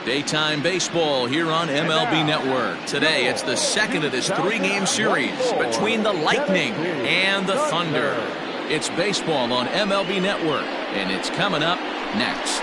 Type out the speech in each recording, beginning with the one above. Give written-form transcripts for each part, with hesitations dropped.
Daytime baseball here on MLB Network. Today, it's the second of this three-game series between the Lightning and the Thunder. It's baseball on MLB Network, and it's coming up next.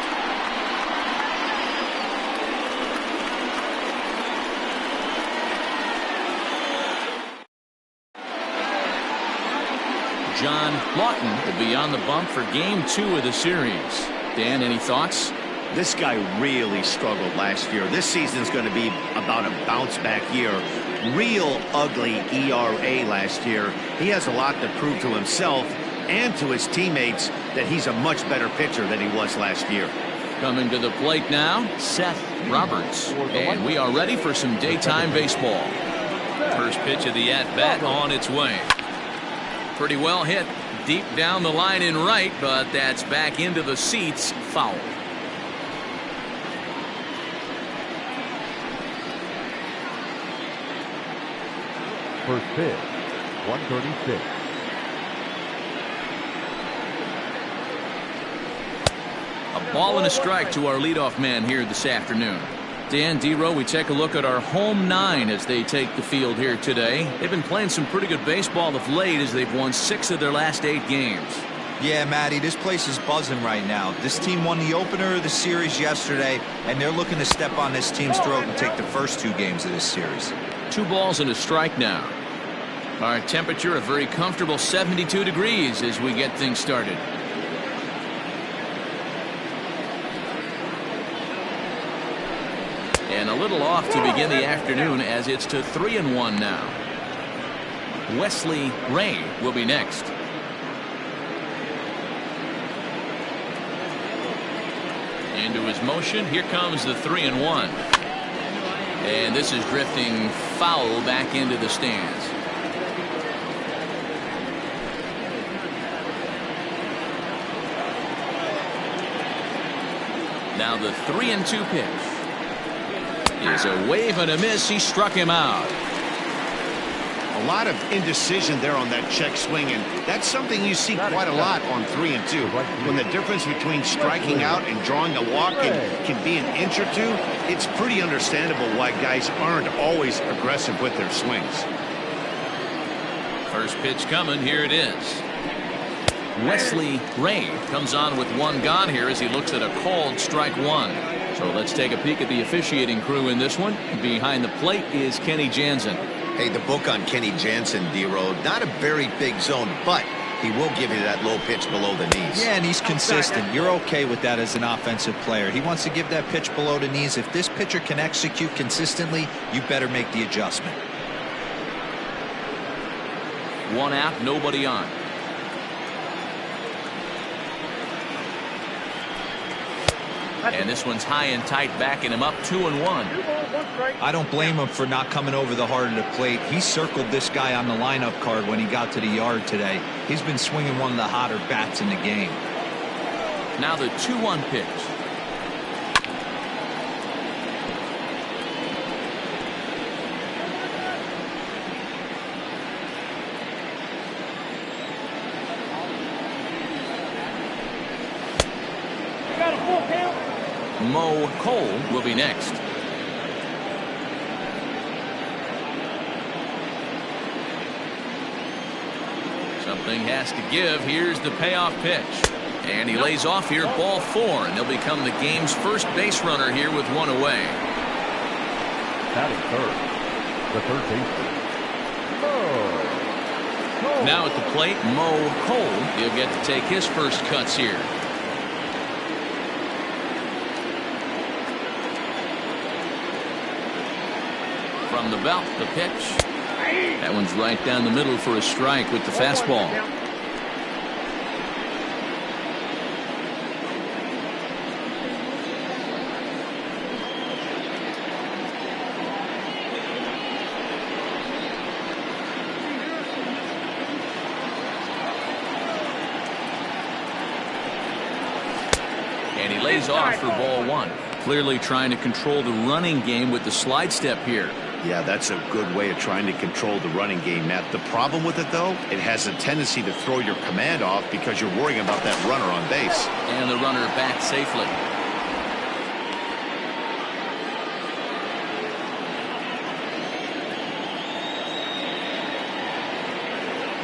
John Lawton will be on the bump for Game 2 of the series. Dan, any thoughts? This guy really struggled last year. This season's going to be about a bounce-back year. Real ugly ERA last year. He has a lot to prove to himself and to his teammates that he's a much better pitcher than he was last year. Coming to the plate now, Seth Roberts. And we are ready for some daytime baseball. First pitch of the at-bat on its way. Pretty well hit deep down the line in right, but that's back into the seats, foul. First pitch, 136. A ball and a strike to our leadoff man here this afternoon. Dan, D-Row, we take a look at our home nine as they take the field here today. They've been playing some pretty good baseball of late as they've won 6 of their last 8 games. Yeah, Matty, this place is buzzing right now. This team won the opener of the series yesterday, and they're looking to step on this team's throat and take the first 2 games of this series. 2 balls and a strike now. Our temperature a very comfortable 72 degrees as we get things started. And a little off to begin the afternoon as it's to 3-1 now. Wesley Ray will be next. Into his motion. Here comes the 3-1. And this is drifting foul back into the stands. Now the 3-2 pitch is a wave and a miss. He struck him out. A lot of indecision there on that check swing, and that's something you see quite a lot on 3-2. When the difference between striking out and drawing a walk can be an inch or 2, it's pretty understandable why guys aren't always aggressive with their swings. First pitch coming. Here it is. Wesley Ray comes on with 1 gone here as he looks at a called strike 1. So let's take a peek at the officiating crew in this one. Behind the plate is Kenny Jansen. Hey, the book on Kenny Jansen, D-Road, not a very big zone, but he will give you that low pitch below the knees. Yeah, and he's consistent. You're okay with that as an offensive player. He wants to give that pitch below the knees. If this pitcher can execute consistently, you better make the adjustment. 1 out, nobody on. And this one's high and tight, backing him up 2-1. I don't blame him for not coming over the heart of the plate. He circled this guy on the lineup card when he got to the yard today. He's been swinging one of the hotter bats in the game. Now the 2-1 pitch. Mo Cole will be next. Something has to give. Here's the payoff pitch. And he lays off here, ball 4, and they'll become the game's first base runner here with 1 away. Batting third, the third baseman. Now at the plate, Mo Cole. He'll get to take his first cuts here. From the belt, the pitch. That one's right down the middle for a strike with the fastball. And he lays off for ball 1. Clearly trying to control the running game with the slide step here. Yeah, that's a good way of trying to control the running game, Matt. The problem with it, though, it has a tendency to throw your command off because you're worrying about that runner on base. And the runner back safely.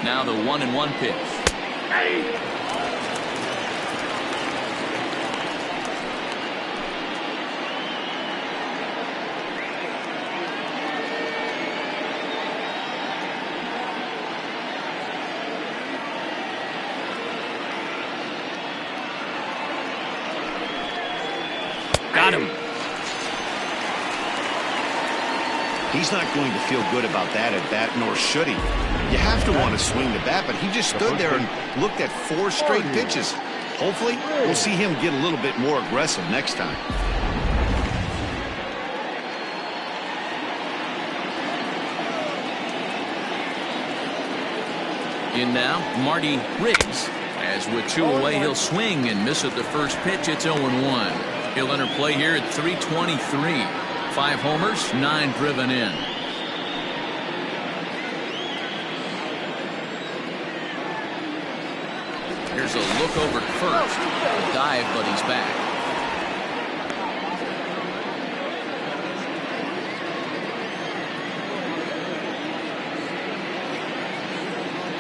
Now the 1-1 pitch. Got him. He's not going to feel good about that at bat, nor should he. You have to want to swing the bat, but he just stood there and looked at 4 straight pitches. Hopefully, we'll see him get a little bit more aggressive next time. In now, Marty Riggs. As with 2 away, he'll swing and miss at the first pitch. It's 0-1. He'll enter play here at 323. 5 homers, 9 driven in. Here's a look over at first. A dive, but he's back.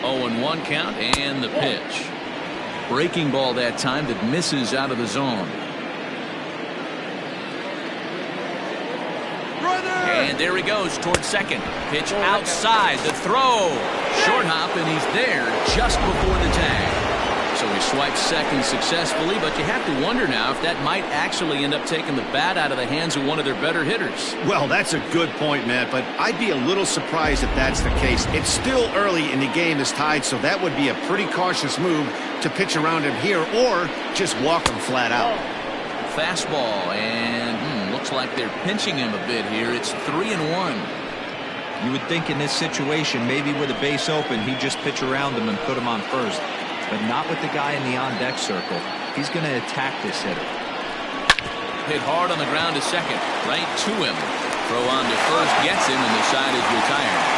Oh, and 1 count, and the pitch. Breaking ball that time that misses out of the zone. And there he goes towards second. Pitch outside. The throw. Short hop, and he's there just before the tag. So he swipes second successfully, but you have to wonder now if that might actually end up taking the bat out of the hands of one of their better hitters. Well, that's a good point, Matt, but I'd be a little surprised if that's the case. It's still early and the game is tied, so that would be a pretty cautious move to pitch around him here or just walk him flat out. Fastball, and looks like they're pinching him a bit here. It's 3-1. You would think in this situation, maybe with a base open, he'd just pitch around him and put him on first. But not with the guy in the on-deck circle. He's going to attack this hitter. Hit hard on the ground to second. Right to him. Throw on to first gets him, and the side is retired.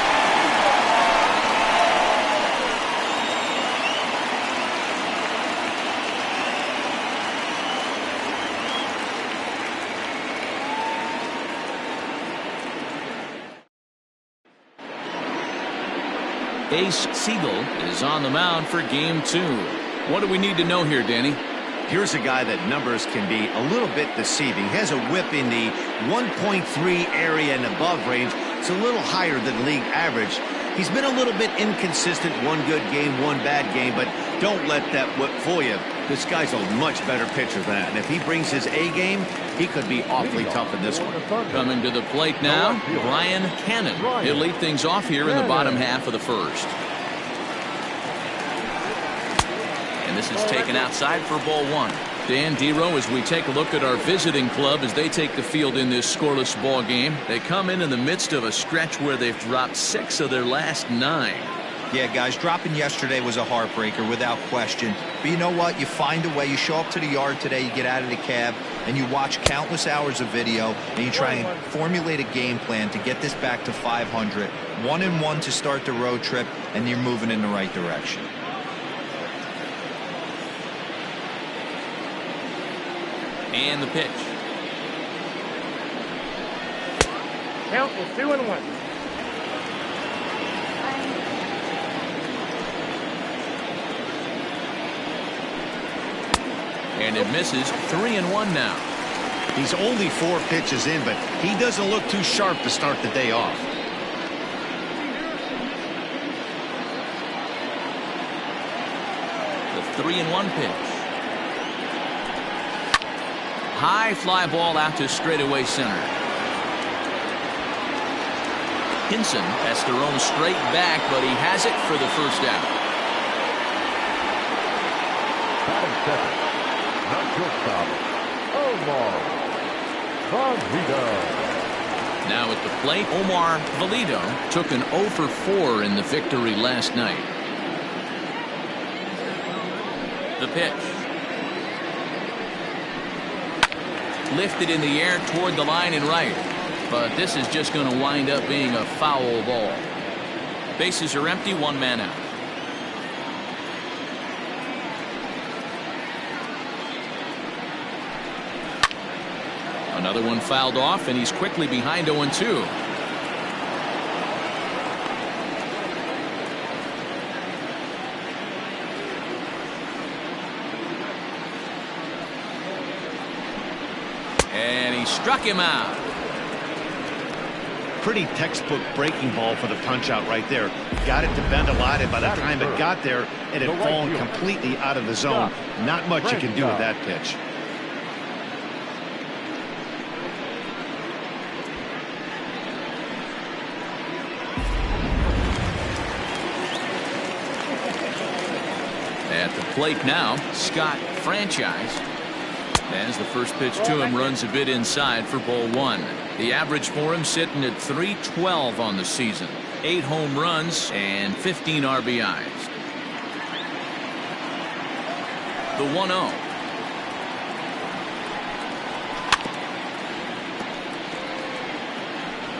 Ace Siegel is on the mound for game 2. What do we need to know here, Danny? Here's a guy that numbers can be a little bit deceiving. He has a whip in the 1.3 area and above range. It's a little higher than league average. He's been a little bit inconsistent. 1 good game, 1 bad game, but don't let that whip fool you. This guy's a much better pitcher than that. And if he brings his A game, he could be awfully tough in this one. Coming to the plate now, Brian Cannon. He'll lead things off here in the bottom half of the first. And this is taken outside for ball 1. Dan Dero, as we take a look at our visiting club as they take the field in this scoreless ball game. They come in the midst of a stretch where they've dropped 6 of their last 9. Yeah, guys, dropping yesterday was a heartbreaker without question. But you know what? You find a way. You show up to the yard today, you get out of the cab, and you watch countless hours of video, and you try and formulate a game plan to get this back to 500. 1-1 to start the road trip, and you're moving in the right direction. And the pitch. Count is 2-1. And it misses. 3-1 now. He's only 4 pitches in, but he doesn't look too sharp to start the day off. The 3-1 pitch. High fly ball out to straightaway center. Hinson has to roam straight back, but he has it for the first out. Batting second, not shortstop, Omar Valido. Now at the plate, Omar Valido took an 0 for 4 in the victory last night. The pitch. Lifted in the air toward the line and right. But this is just going to wind up being a foul ball. Bases are empty, 1 man out. Another one fouled off, and he's quickly behind 0-2. struck him out. Pretty textbook breaking ball for the punch out right there. Got it to bend a lot, and by the time it got there, it had fallen completely out of the zone. Not much you can do with that pitch. At the plate now, Scott Franchise. As the first pitch to him runs a bit inside for ball one. The average for him sitting at .312 on the season. 8 home runs and 15 RBIs. The 1-0.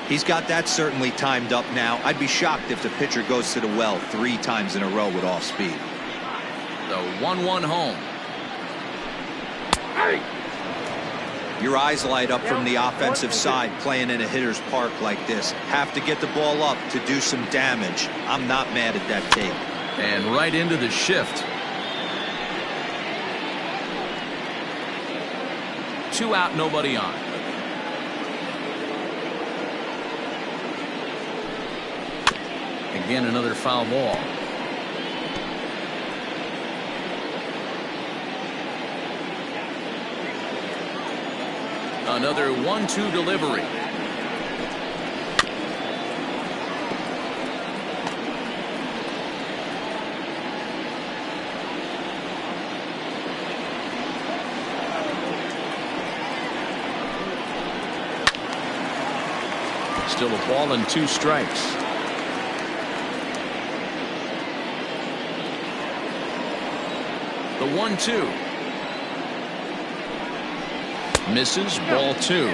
He's got that certainly timed up now. I'd be shocked if the pitcher goes to the well 3 times in a row with off speed. The 1-1 home. Your eyes light up from the offensive side playing in a hitter's park like this. Have to get the ball up to do some damage. I'm not mad at that take. And right into the shift. 2 out, nobody on. Again, another foul ball. Another 1-2 delivery. Still a ball and 2 strikes. The 1-2. Misses, ball 2.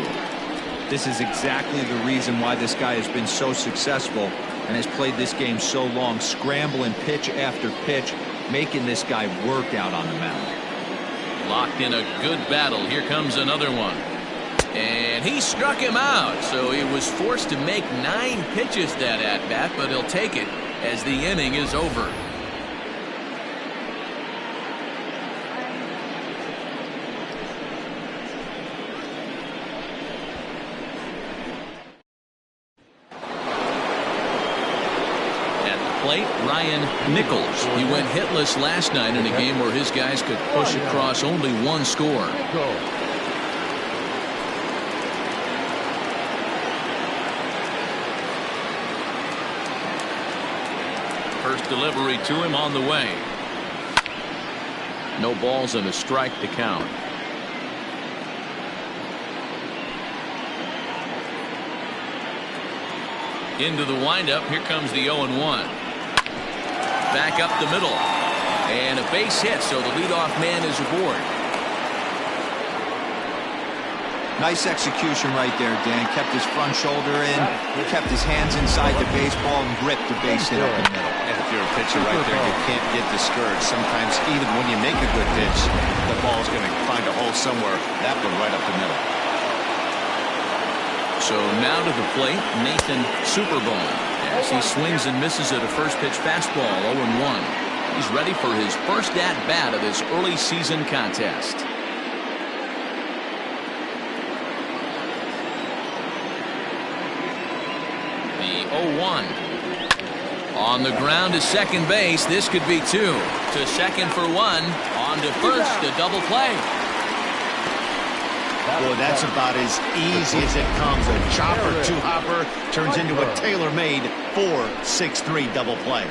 This is exactly the reason why this guy has been so successful and has played this game so long, scrambling pitch after pitch, making this guy work out on the mound. Locked in a good battle. Here comes another one. And he struck him out, so he was forced to make 9 pitches that at-bat, but he'll take it as the inning is over. Ryan Nichols. He went hitless last night in a game where his guys could push across only 1 score. First delivery to him on the way. No balls and a strike to count. Into the windup. Here comes the 0-1. Back up the middle. And a base hit, so the leadoff man is aboard. Nice execution right there, Dan. Kept his front shoulder in, kept his hands inside the baseball, and ripped the base hit up the middle. And if you're a pitcher right there, you can't get discouraged. Sometimes even when you make a good pitch, the ball's going to find a hole somewhere. That one right up the middle. So now to the plate, Nathan Superbone, as he swings and misses at a first pitch fastball, 0-1. He's ready for his first at-bat of this early season contest. The 0-1. On the ground to second base. This could be 2. To second for 1. On to first, a double play. Boy, that's about as easy as it comes. A chopper, 2-hopper turns into a tailor-made 4-6-3 double play.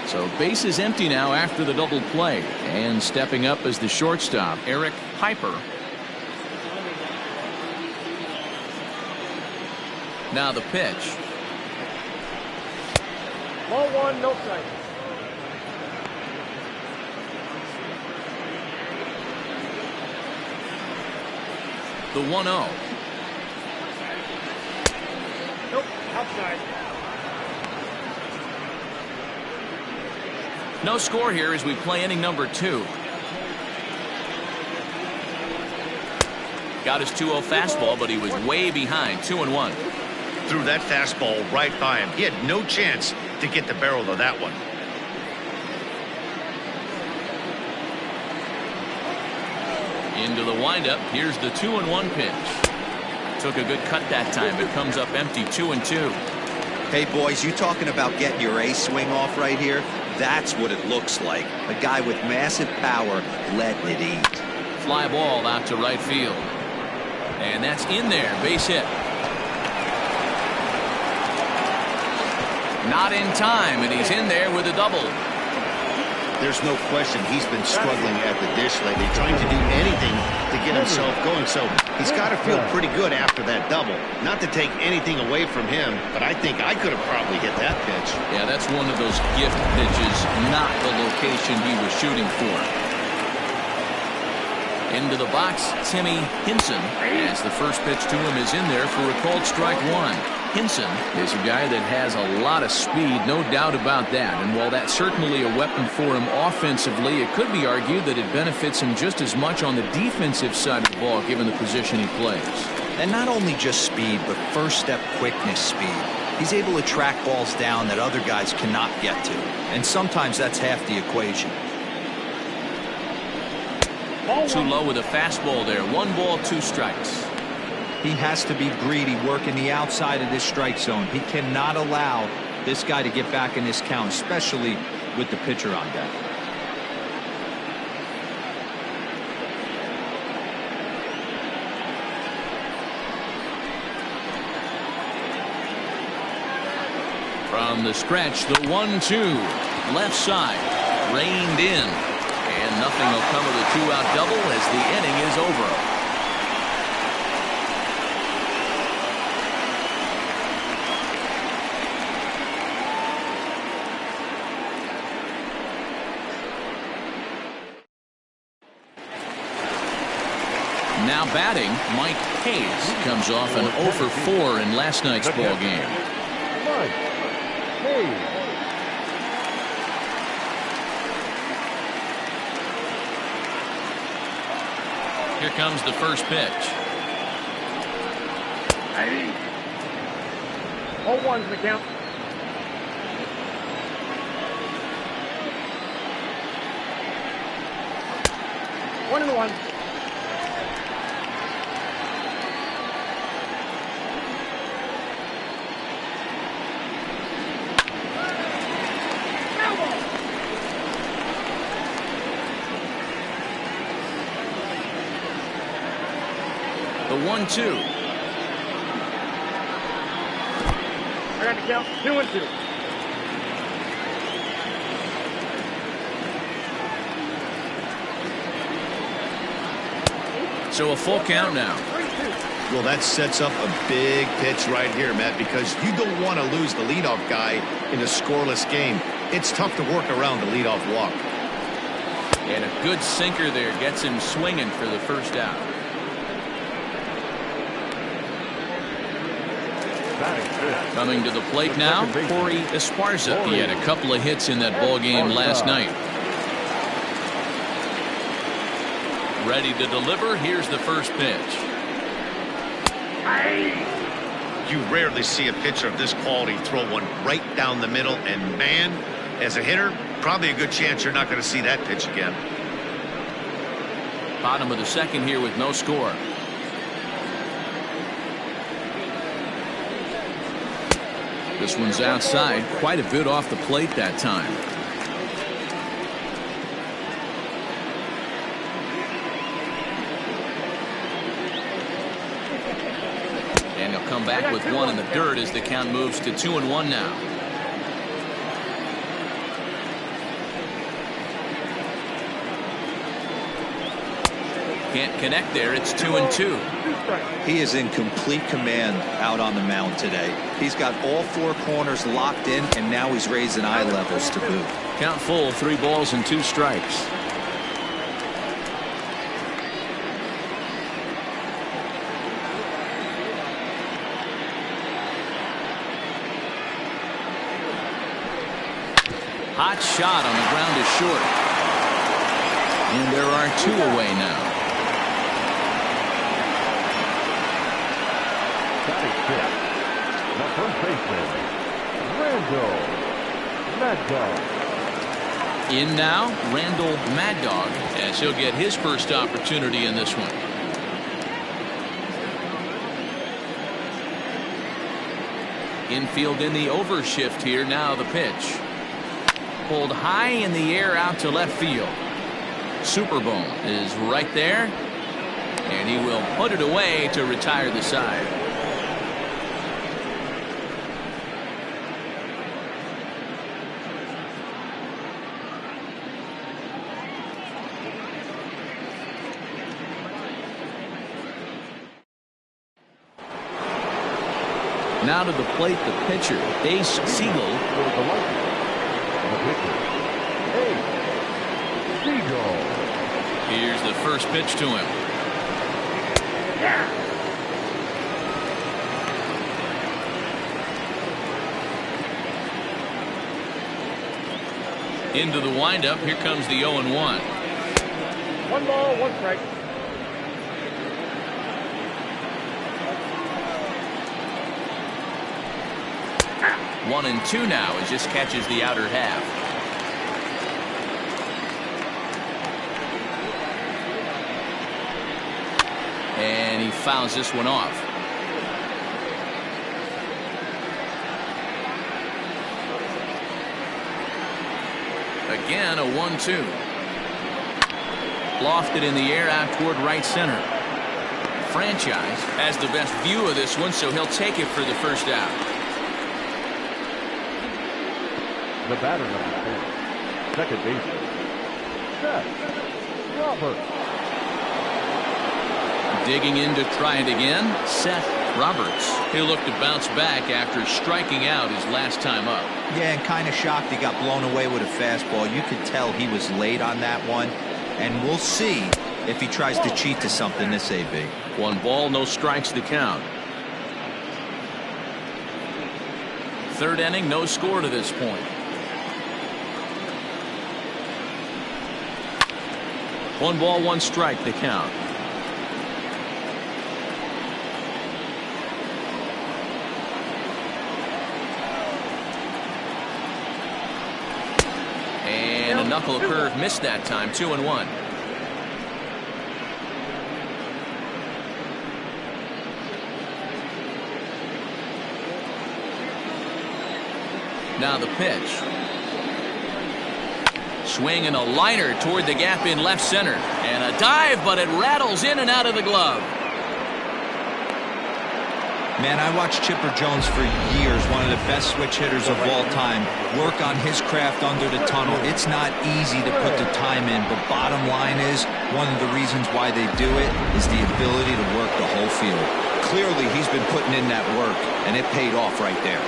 So base is empty now after the double play, and stepping up as the shortstop, Eric Piper. Now the pitch. Ball 1, no strike. The 1-0. Nope, outside. No score here as we play inning number 2. Got his 2-0 fastball, but he was way behind. 2-1. Threw that fastball right by him. He had no chance to get the barrel of that one. Into the windup. Here's the 2-1 pitch. Took a good cut that time, but comes up empty. 2-2. Hey, boys, you talking about getting your A swing off right here? That's what it looks like. A guy with massive power letting it eat. Fly ball out to right field. And that's in there. Base hit. Not in time, and he's in there with a double. There's no question he's been struggling at the dish lately, trying to do anything to get himself going. So he's got to feel pretty good after that double. Not to take anything away from him, but I think I could have probably hit that pitch. Yeah, that's one of those gift pitches, not the location he was shooting for. Into the box, Timmy Hinson, as the first pitch to him is in there for a called strike one. Hinson is a guy that has a lot of speed, no doubt about that. And while that's certainly a weapon for him offensively, it could be argued that it benefits him just as much on the defensive side of the ball, given the position he plays. And not only just speed, but first step quickness speed. He's able to track balls down that other guys cannot get to. And sometimes that's half the equation. Too low with a fastball there. 1 ball, 2 strikes. He has to be greedy, working the outside of this strike zone. He cannot allow this guy to get back in this count, especially with the pitcher on deck. From the stretch, the 1-2. Left side. Reined in. And nothing will come of the 2-out double as the inning is over. Now batting, Mike Hayes comes off an 0 for 4 in last night's ball game. Mike Hayes. Here comes the first pitch. 0-1's the count. One and one. The 1-2. I got to count 2-2. So a full count now. 3-2. Well, that sets up a big pitch right here, Matt, because you don't want to lose the leadoff guy in a scoreless game. It's tough to work around the leadoff walk. And a good sinker there gets him swinging for the first out. Coming to the plate now, Corey Esparza. He had a couple of hits in that ball game last night. Ready to deliver. Here's the first pitch. You rarely see a pitcher of this quality throw one right down the middle, and man, as a hitter, probably a good chance you're not going to see that pitch again. Bottom of the second here with no score. This one's outside, quite a bit off the plate that time. And he'll come back with one in the dirt as the count moves to 2-1 now. Can't connect there. It's 2-2. He is in complete command out on the mound today. He's got all 4 corners locked in, and now he's raising eye levels to boot. Count full, 3 balls and 2 strikes. Hot shot on the ground is short. And there are 2 away now. big hit. The first baseman, Randall Mad Dog. In now, Randall Mad Dog, as he'll get his first opportunity in this one. Infield in the overshift here. Now the pitch. Pulled high in the air out to left field. Superbone is right there, and he will put it away to retire the side. Now to the plate, the pitcher, Ace Siegel. The pitcher, Ace Siegel. Here's the first pitch to him. Into the windup. Here comes the 0-1. 1 ball, 1 strike. One and two now as just catches the outer half. And he fouls this one off. Again, a 1-2. Lofted in the air out toward right center. Franchise has the best view of this one, so he'll take it for the first out. The batter, number 10, second baseman, Seth Roberts. Digging in to try it again, Seth Roberts. He'll look to bounce back after striking out his last time up. Yeah, and kind of shocked he got blown away with a fastball. You could tell he was late on that one, and we'll see if he tries to cheat to something this AB. 1 ball, no strikes to count. Third inning, no score to this point. 1 ball, 1 strike to count. And a knuckle curve missed that time. 2-1. Now the pitch. Swing and a liner toward the gap in left center. And a dive, but it rattles in and out of the glove. Man, I watched Chipper Jones for years, one of the best switch hitters of all time, work on his craft under the tunnel. It's not easy to put the time in, but bottom line is, one of the reasons why they do it is the ability to work the whole field. Clearly, he's been putting in that work, and it paid off right there.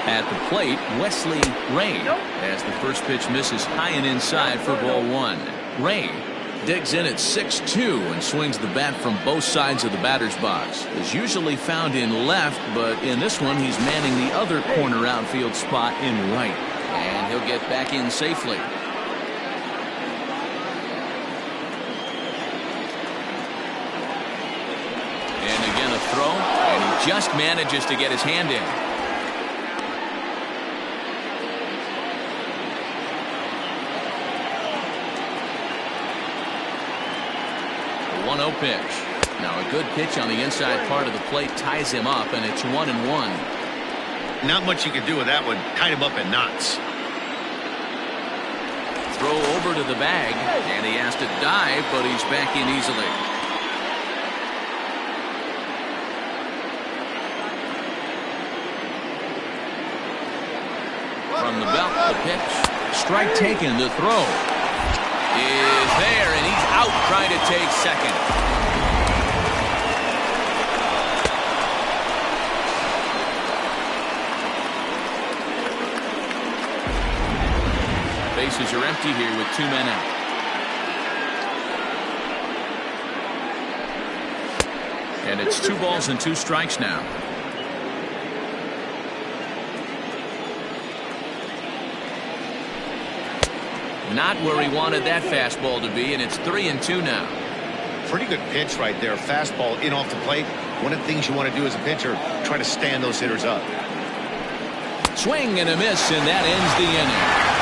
At the plate, Wesley Ray, as the first pitch misses high and inside for ball 1. Ray digs in at 6'2" and swings the bat from both sides of the batter's box. Is usually found in left, but in this one he's manning the other corner outfield spot in right. And he'll get back in safely. And again a throw, and he just manages to get his hand in. 1-0 pitch. Now a good pitch on the inside part of the plate ties him up, and it's 1-1. Not much you can do with that one. Tied him up in knots. Throw over to the bag, and he has to dive, but he's back in easily. From the belt, the pitch. Strike taken, the throw is there, and he's out trying to take second. Bases are empty here with 2 men out. And it's 2 balls and 2 strikes now. Not where he wanted that fastball to be, and it's 3-2 now. Pretty good pitch right there. Fastball in off the plate. One of the things you want to do as a pitcher, try to stand those hitters up. Swing and a miss, and that ends the inning.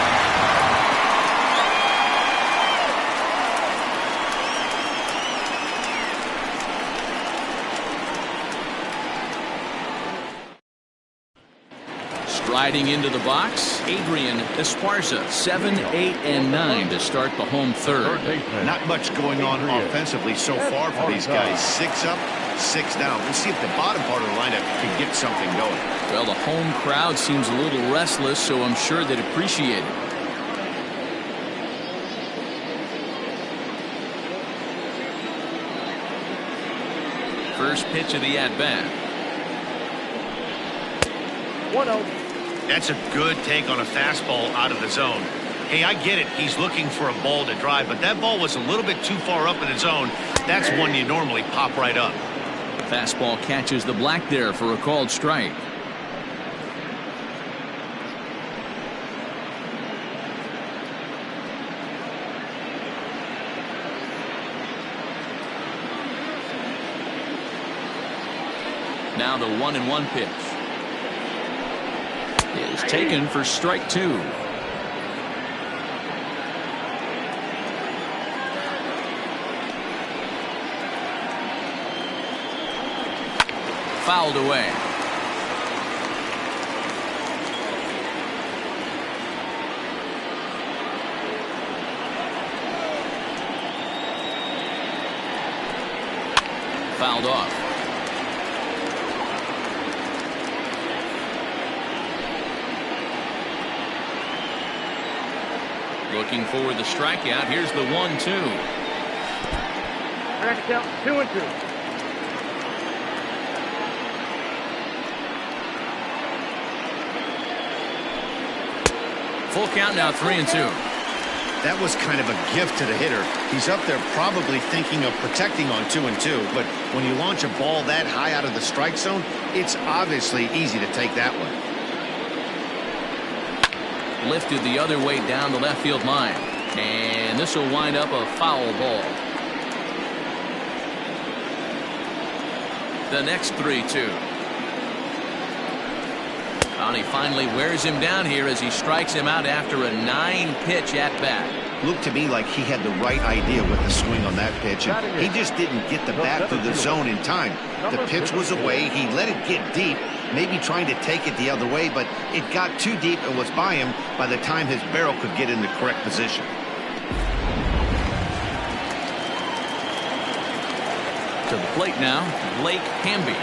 Riding into the box, Adrian Esparza, 7, 8, and 9 to start the home third. Not much going on offensively so far for these guys. 6 up, 6 down. We'll see if the bottom part of the lineup can get something going. Well, the home crowd seems a little restless, so I'm sure they'd appreciate it. First pitch of the at-bat. 1-0. That's a good take on a fastball out of the zone. Hey, I get it. He's looking for a ball to drive, but that ball was a little bit too far up in the zone. That's one you normally pop right up. Fastball catches the black there for a called strike. Now the 1-1 pitch is taken for strike 2. Fouled away. Fouled off. Looking for the strikeout. Here's the 1-2. Strike count 2-2. Full count now, 3-2. That was kind of a gift to the hitter. He's up there probably thinking of protecting on 2-2, but when you launch a ball that high out of the strike zone, it's obviously easy to take that one. Lifted the other way down the left field line, and this will wind up a foul ball. The next 3-2. And he finally wears him down here as he strikes him out after a 9-pitch at bat. Looked to me like he had the right idea with the swing on that pitch, and he just didn't get the bat through the zone in time. The pitch was away. He let it get deep, maybe trying to take it the other way, but it got too deep and was by him by the time his barrel could get in the correct position. To the plate now, Blake Hamby.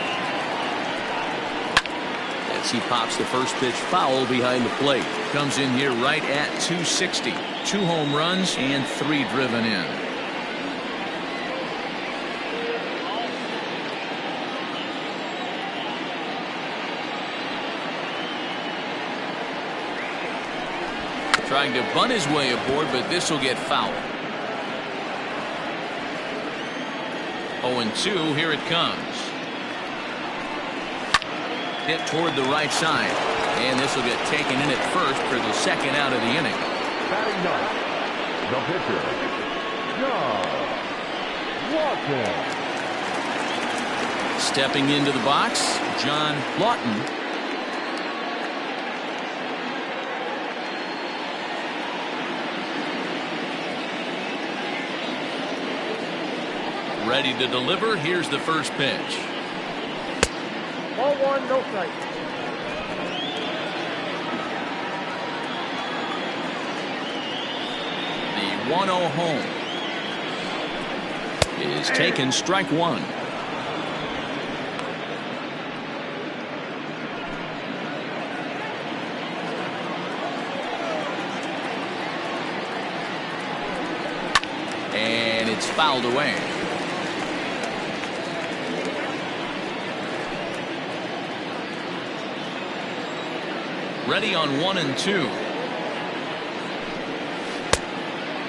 As he pops the first pitch foul behind the plate. Comes in here right at 260. 2 home runs and 3 driven in. Trying to bunt his way aboard, but this will get fouled. 0-2, here it comes. Hit toward the right side, and this will get taken in at first for the second out of the inning. Batting ninth, the pitcher, John Lawton. Stepping into the box, John Lawton. Ready to deliver. Here's the first pitch. Ball 1, no strike. The 1-0 home is taken, strike 1. And it's fouled away. Ready on 1-2.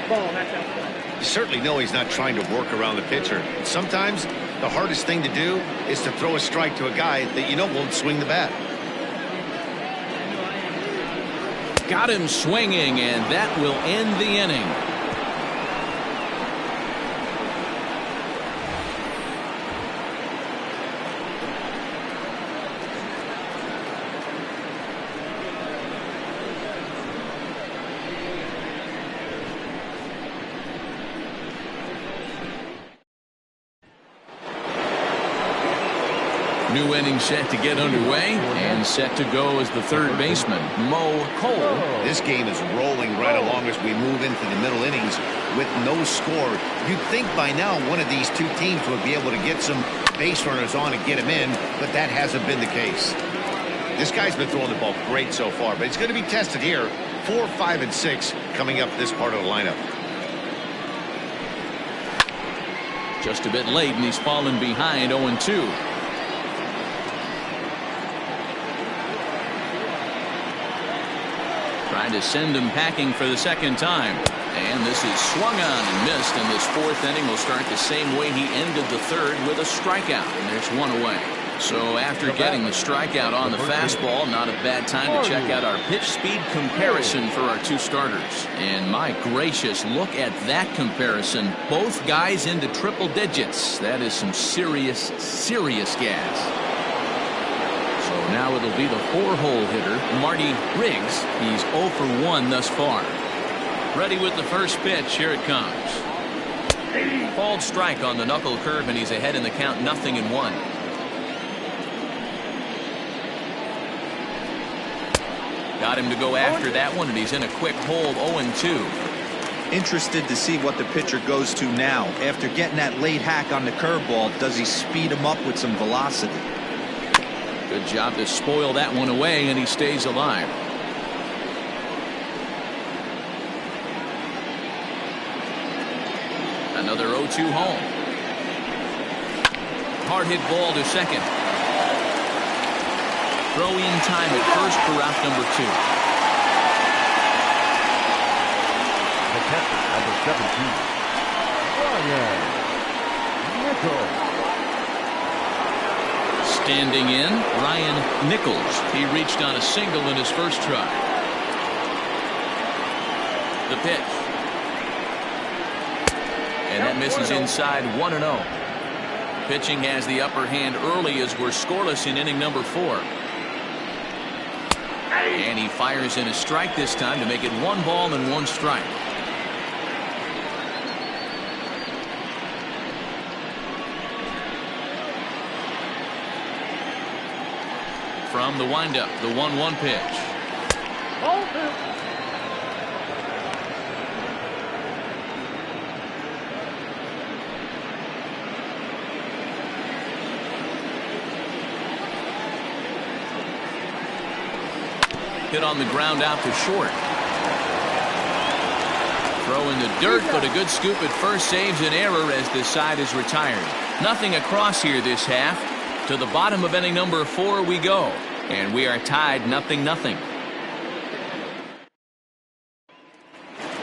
Ball, that's outside. You certainly know he's not trying to work around the pitcher. Sometimes the hardest thing to do is to throw a strike to a guy that you know won't swing the bat. Got him swinging, and that will end the inning. New inning set to get underway, and set to go as the third baseman, Mo Cole. This game is rolling right along as we move into the middle innings with no score. You'd think by now one of these two teams would be able to get some base runners on and get them in, but that hasn't been the case. This guy's been throwing the ball great so far, but he's going to be tested here. 4, 5, and 6 coming up this part of the lineup. Just a bit late, and he's fallen behind 0-2. Trying to send him packing for the second time. And this is swung on and missed, and this fourth inning will start the same way he ended the third, with a strikeout, and there's one away. So after getting the strikeout on the fastball, not a bad time to check out our pitch speed comparison for our two starters. And my gracious, look at that comparison. Both guys into triple digits. That is some serious gas. So now it'll be the 4-hole hitter, Marty Riggs. He's 0 for 1 thus far. Ready with the first pitch. Here it comes. Called strike on the knuckle curve, and he's ahead in the count, 0-1. Got him to go after that one, and he's in a quick hold, 0-2. Interested to see what the pitcher goes to now. After getting that late hack on the curveball, does he speed him up with some velocity? Good job to spoil that one away, and he stays alive. Another 0-2 home. Hard hit ball to second. Throw in time at first for out number 2. The catcher, number 17, Ryan Nichols. Standing in, Ryan Nichols. He reached on a single in his first try. The pitch. And that misses inside, 1-0. Pitching has the upper hand early as we're scoreless in inning number 4. And he fires in a strike this time to make it 1 ball and 1 strike. From the windup, the 1-1 pitch. Hit on the ground out to short. Throw in the dirt, but a good scoop at first saves an error as this side is retired. Nothing across here this half. To the bottom of inning number 4 we go, and we are tied 0-0.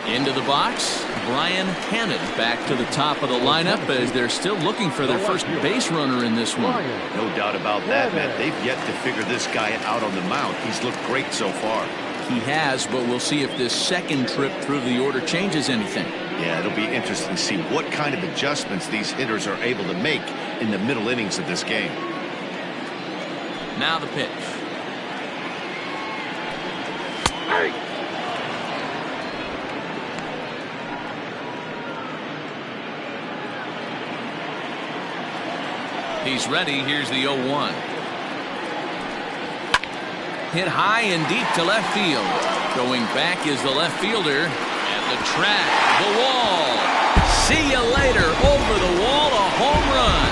Into the box, Brian Hannon back to the top of the lineup as they're still looking for their first base runner in this one. No doubt about that, Matt. They've yet to figure this guy out on the mound. He's looked great so far. He has, but we'll see if this second trip through the order changes anything. Yeah, it'll be interesting to see what kind of adjustments these hitters are able to make in the middle innings of this game. Now the pitch. He's ready. Here's the 0-1. Hit high and deep to left field. Going back is the left fielder. At the track, the wall. See you later. Over the wall, a home run.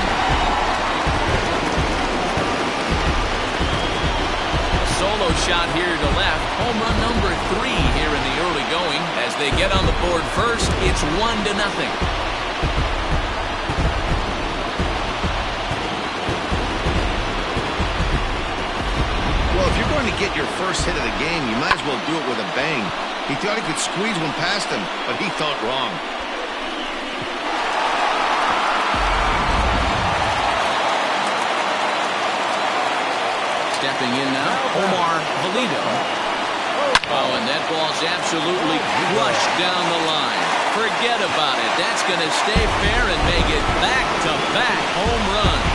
A solo shot here to left. Home run number 3 here in the early going. As they get on the board first, it's 1-0. Well, if you're going to get your first hit of the game, you might as well do it with a bang. He thought he could squeeze one past him, but he thought wrong. Stepping in now, Omar Valido. Oh, and that ball's absolutely crushed down the line. Forget about it. That's going to stay fair and make it back-to-back home runs.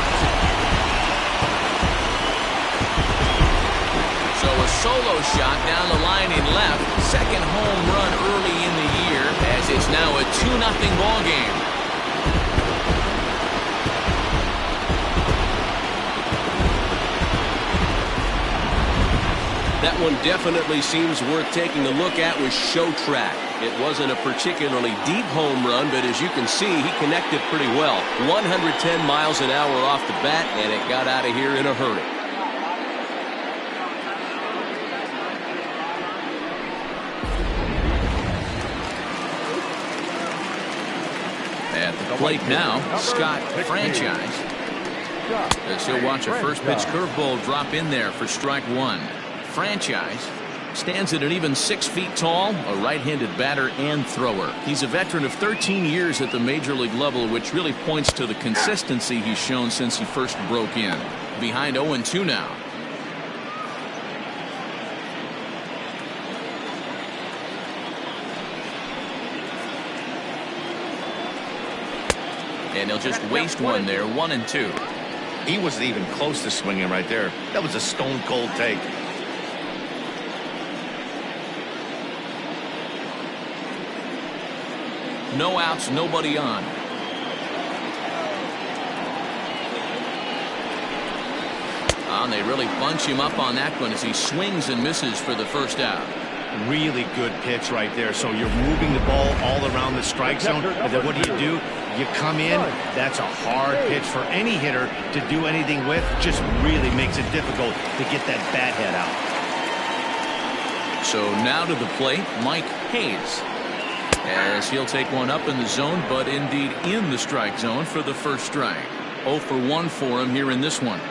So a solo shot down the line in left. Second home run early in the year as it's now a 2-0 ball game. That one definitely seems worth taking a look at with show track. It wasn't a particularly deep home run, but as you can see, he connected pretty well. 110 miles an hour off the bat, and it got out of here in a hurry. At the plate now, Scott Franchise. As he'll watch a first pitch curveball drop in there for strike one. Franchise stands at an even 6 feet tall, a right-handed batter and thrower. He's a veteran of 13 years at the major league level, which really points to the consistency he's shown since he first broke in. Behind 0-2 now. And he'll just waste one there, 1-2. He wasn't even close to swinging right there. That was a stone cold take. No outs, nobody on. And they really bunch him up on that one as he swings and misses for the first out. Really good pitch right there. So you're moving the ball all around the strike zone. And then what do? You come in. That's a hard pitch for any hitter to do anything with. Just really makes it difficult to get that bat head out. So now to the plate, Mike Hayes. As he'll take one up in the zone, but indeed in the strike zone for the first strike. 0 for 1 for him here in this one.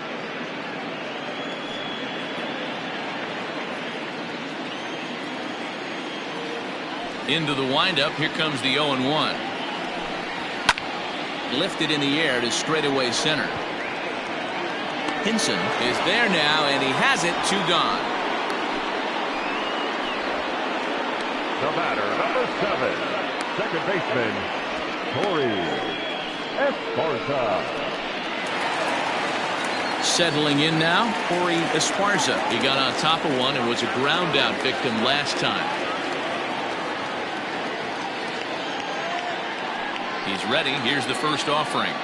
Into the windup. Here comes the 0-1. Lifted in the air to straightaway center. Hinson is there now, and he has it. 2 gone. The batter, number 7, second baseman, Corey Esparza. Settling in now, Corey Esparza. He got on top of one and was a ground out victim last time. He's ready. Here's the first offering.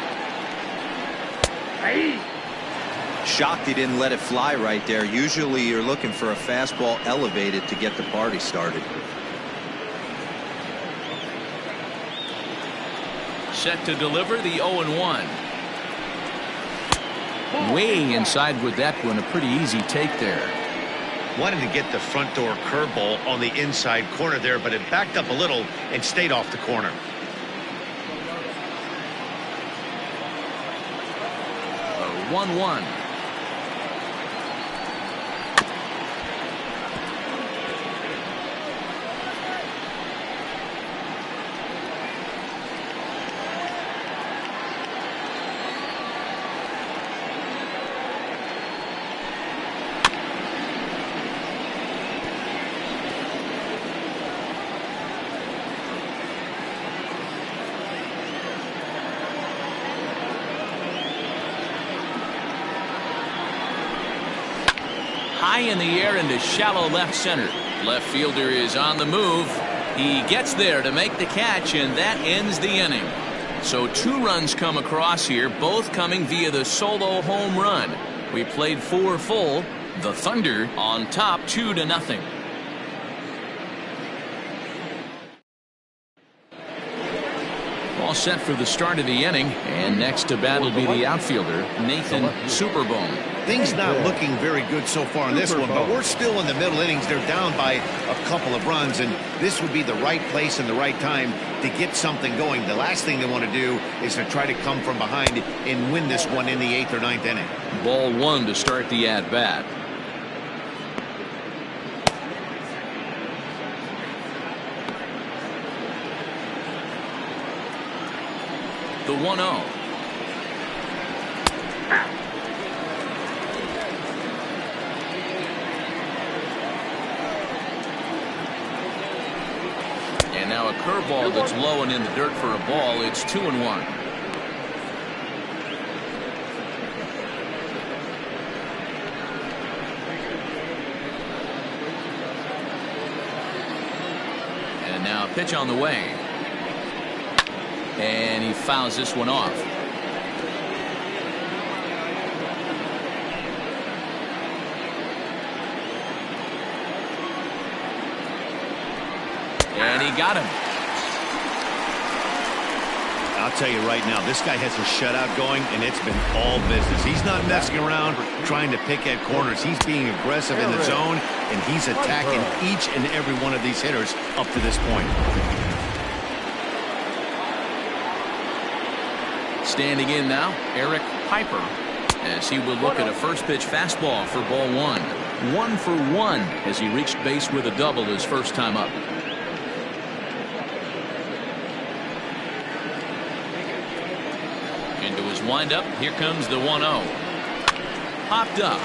Shocked he didn't let it fly right there. Usually you're looking for a fastball elevated to get the party started. Set to deliver the 0-1. Way inside with that one. A pretty easy take there. Wanted to get the front door curveball on the inside corner there, but it backed up a little and stayed off the corner. 1-1. High in the air into shallow left center. Left fielder is on the move. He gets there to make the catch, and that ends the inning. So 2 runs come across here, both coming via the solo home run. We played 4 full. The Thunder on top 2-0. All set for the start of the inning, and next to bat will be the outfielder, Nathan Superbone. Things not looking very good so far in this one, but we're still in the middle innings. They're down by a couple of runs, and this would be the right place and the right time to get something going. The last thing they want to do is to try to come from behind and win this one in the 8th or 9th inning. Ball 1 to start the at-bat. The 1-0. And now a curveball that's low and in the dirt for a ball. It's 2-1. And now a pitch on the way. And he fouls this one off. And he got him. I'll tell you right now, this guy has a shutout going, and it's been all business. He's not messing around trying to pick at corners. He's being aggressive in the zone, and he's attacking each and every one of these hitters up to this point. Standing in now, Eric Piper, as he will look at a first pitch fastball for ball one. 1 for 1 as he reached base with a double his first time up. Into his windup, here comes the 1-0. Popped up.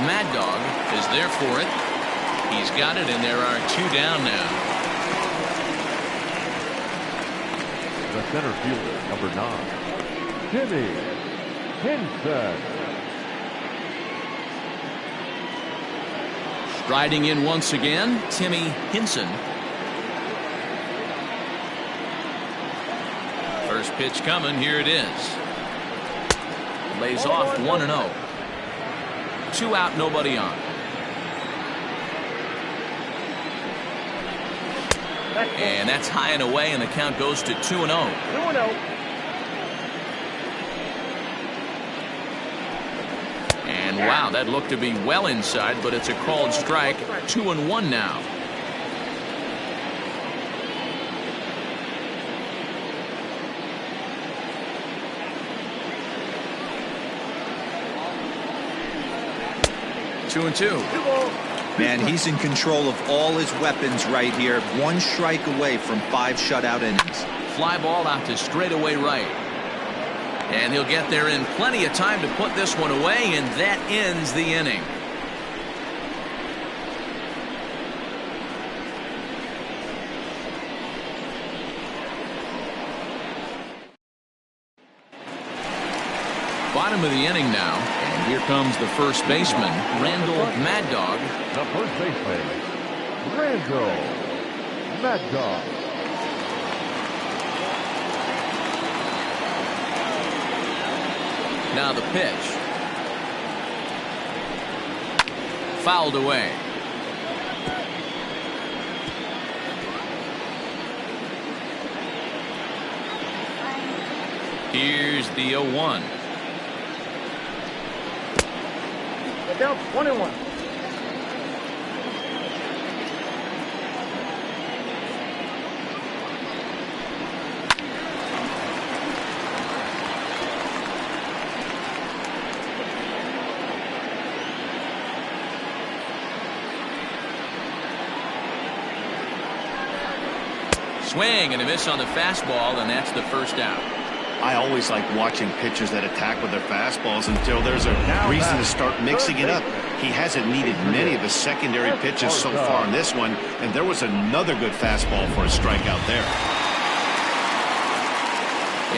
Mad Dog is there for it. He's got it, and there are 2 down now. The center fielder, number 9, Timmy Henson. Striding in once again, Timmy Henson. First pitch coming, here it is. Lays off 1-0. 2 out, nobody on. And that's high and away, and the count goes to 2-0. 2-0. And wow, that looked to be well inside, but it's a called strike. 2-1 now. Two and two. Man, he's in control of all his weapons right here. 1 strike away from 5 shutout innings. Fly ball out to straightaway right. And he'll get there in plenty of time to put this one away, and that ends the inning. Bottom of the inning now, and here comes the first baseman, Randall Mad Dog. The first baseman, Randall Mad Dog. Now the pitch. Fouled away. Here's the 0-1. Get down 1-1. Swing and a miss on the fastball, and that's the first out. I always like watching pitchers that attack with their fastballs until there's a reason to start mixing it up. He hasn't needed many of the secondary pitches so far in this one, and there was another good fastball for a strikeout there.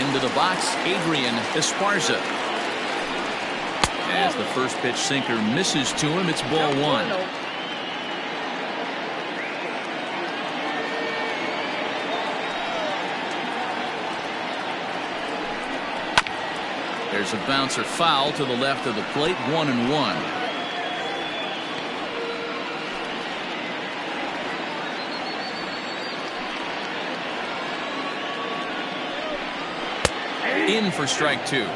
Into the box, Adrian Esparza. As the first pitch sinker misses to him, it's ball 1. There's a bouncer foul to the left of the plate, 1-1. In for strike 2.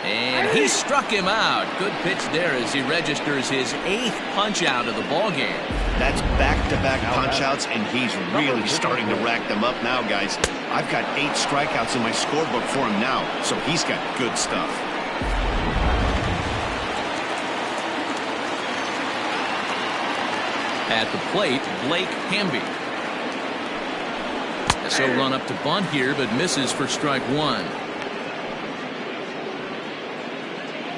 And he struck him out. Good pitch there as he registers his 8th punch out of the ball game. That's back-to-back punch-outs, and he's really starting to rack them up now, guys. I've got 8 strikeouts in my scorebook for him now, so he's got good stuff. At the plate, Blake Hamby. So run up to bunt here, but misses for strike 1.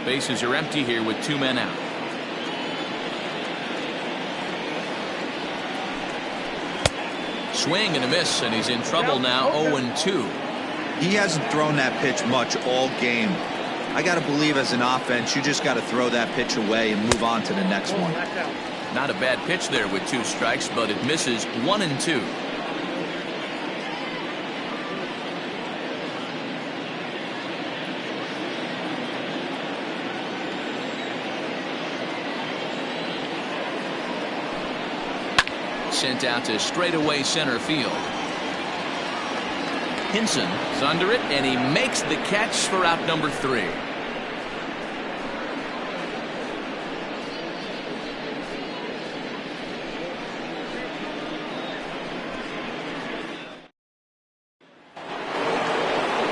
Bases are empty here with 2 men out. Swing and a miss, and he's in trouble now. 0-2. He hasn't thrown that pitch much all game. I got to believe as an offense, you just got to throw that pitch away and move on to the next one. Not a bad pitch there with 2 strikes, but it misses. 1-2. sent out to straightaway center field. Hinson is under it, and he makes the catch for out number 3.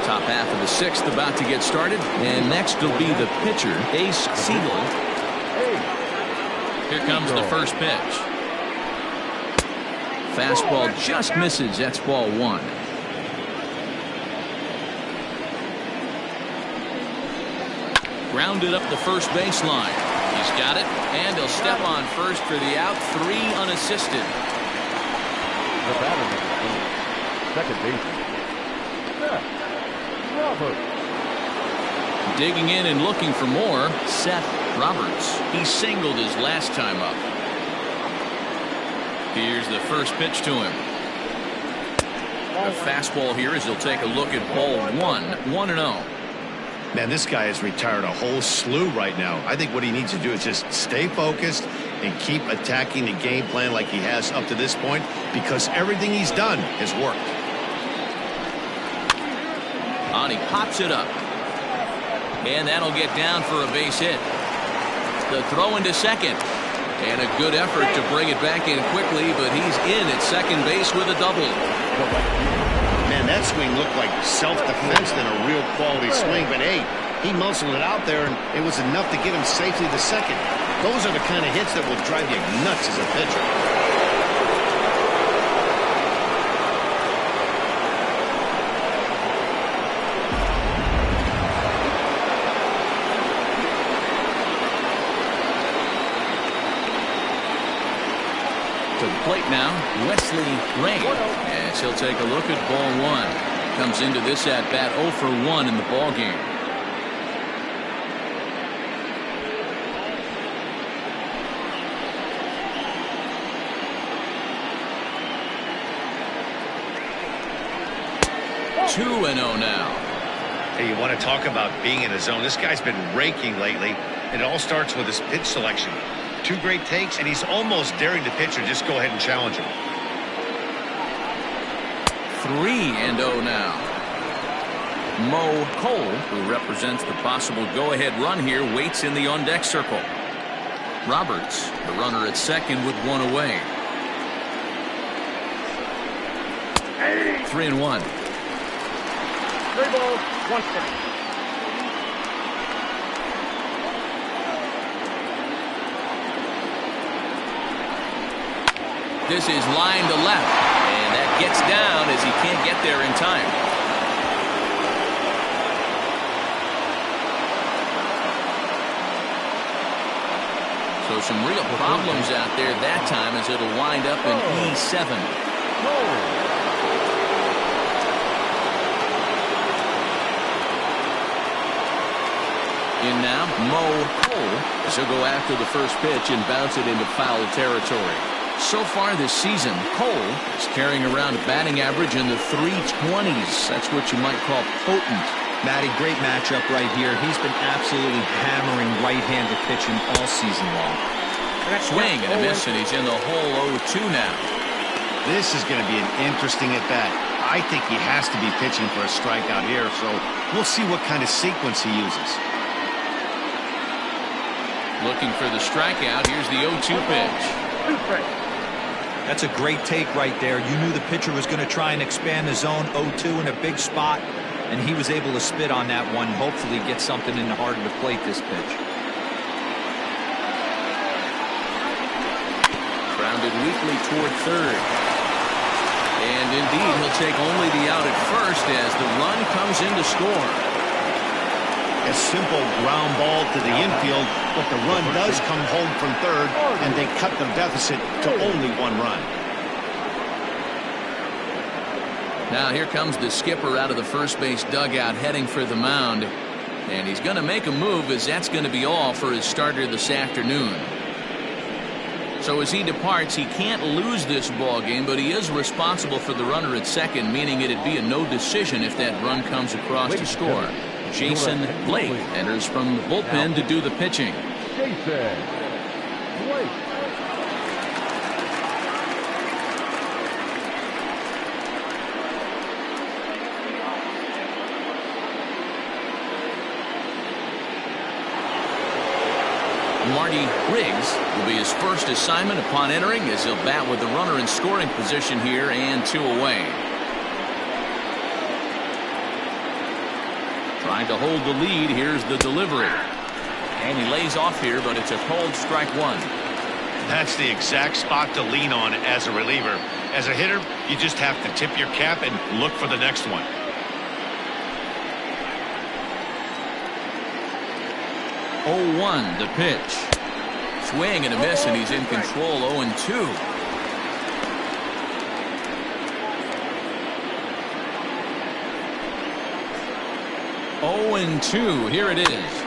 Top half of the 6th about to get started, and next will be the pitcher, Ace Siegel. Here comes the first pitch. Fastball just misses. That's ball 1. Grounded up the first baseline. He's got it, and he'll step on first for the out. 3 unassisted. The batter number 2, second baseman, Seth Roberts. Digging in and looking for more, Seth Roberts. He singled his last time up. Here's the first pitch to him. A fastball here as he'll take a look at ball 1. 1-0. Man, this guy has retired a whole slew right now. I think what he needs to do is just stay focused and keep attacking the game plan like he has up to this point, because everything he's done has worked. And he pops it up. And that'll get down for a base hit. The throw into second. And a good effort to bring it back in quickly, but he's in at second base with a double. Man, that swing looked like self-defense than a real quality swing, but hey, he muscled it out there, and it was enough to get him safely to second. Those are the kind of hits that will drive you nuts as a pitcher. To the plate now, Wesley Ray, as he'll take a look at ball 1. Comes into this at bat 0 for 1 in the ball game. Two and 0 now. Hey, you want to talk about being in a zone? This guy's been raking lately. It all starts with his pitch selection. 2 great takes, and he's almost daring the pitcher just go ahead and challenge him. 3 and 0 now. Mo Cole, who represents the possible go-ahead run here, waits in the on-deck circle. Roberts, the runner at second with 1 away. 3 and 1. 3 balls, 1 strike. This is line to left, and that gets down as he can't get there in time. So some real problems out there that time, as it'll wind up in E7. In now, Mo Cole, as he'll go after the first pitch and bounce it into foul territory. So far this season, Cole is carrying around a batting average in the 320s. That's what you might call potent. Matty, great matchup right here. He's been absolutely hammering right-handed pitching all season long. Swing and a miss, and he's in the hole 0-2 now. This is going to be an interesting at-bat. I think he has to be pitching for a strikeout here, so we'll see what kind of sequence he uses. Looking for the strikeout. Here's the 0-2 pitch. 2 strikes. That's a great take right there. You knew the pitcher was going to try and expand the zone 0-2 in a big spot, and he was able to spit on that one. Hopefully get something in the heart of the plate this pitch. Grounded weakly toward third. And indeed, he'll take only the out at first as the run comes in to score. A simple ground ball to the infield, but the run does come home from third, and they cut the deficit to only 1 run. Now here comes the skipper out of the first base dugout heading for the mound. And he's going to make a move, as that's going to be all for his starter this afternoon. So as he departs, he can't lose this ball game, but he is responsible for the runner at second, meaning it'd be a no decision if that run comes across to score. Jason Blake enters from the bullpen to do the pitching. Jason Blake. Marty Riggs will be his first assignment upon entering, as he'll bat with the runner in scoring position here and 2 away. Trying to hold the lead. Here's the delivery. And he lays off here, but it's a called strike 1. That's the exact spot to lean on as a reliever. As a hitter, you just have to tip your cap and look for the next one. Oh, 1 the pitch. Swing and a miss, and he's in control. 0-2. Oh, and 2. Here it is.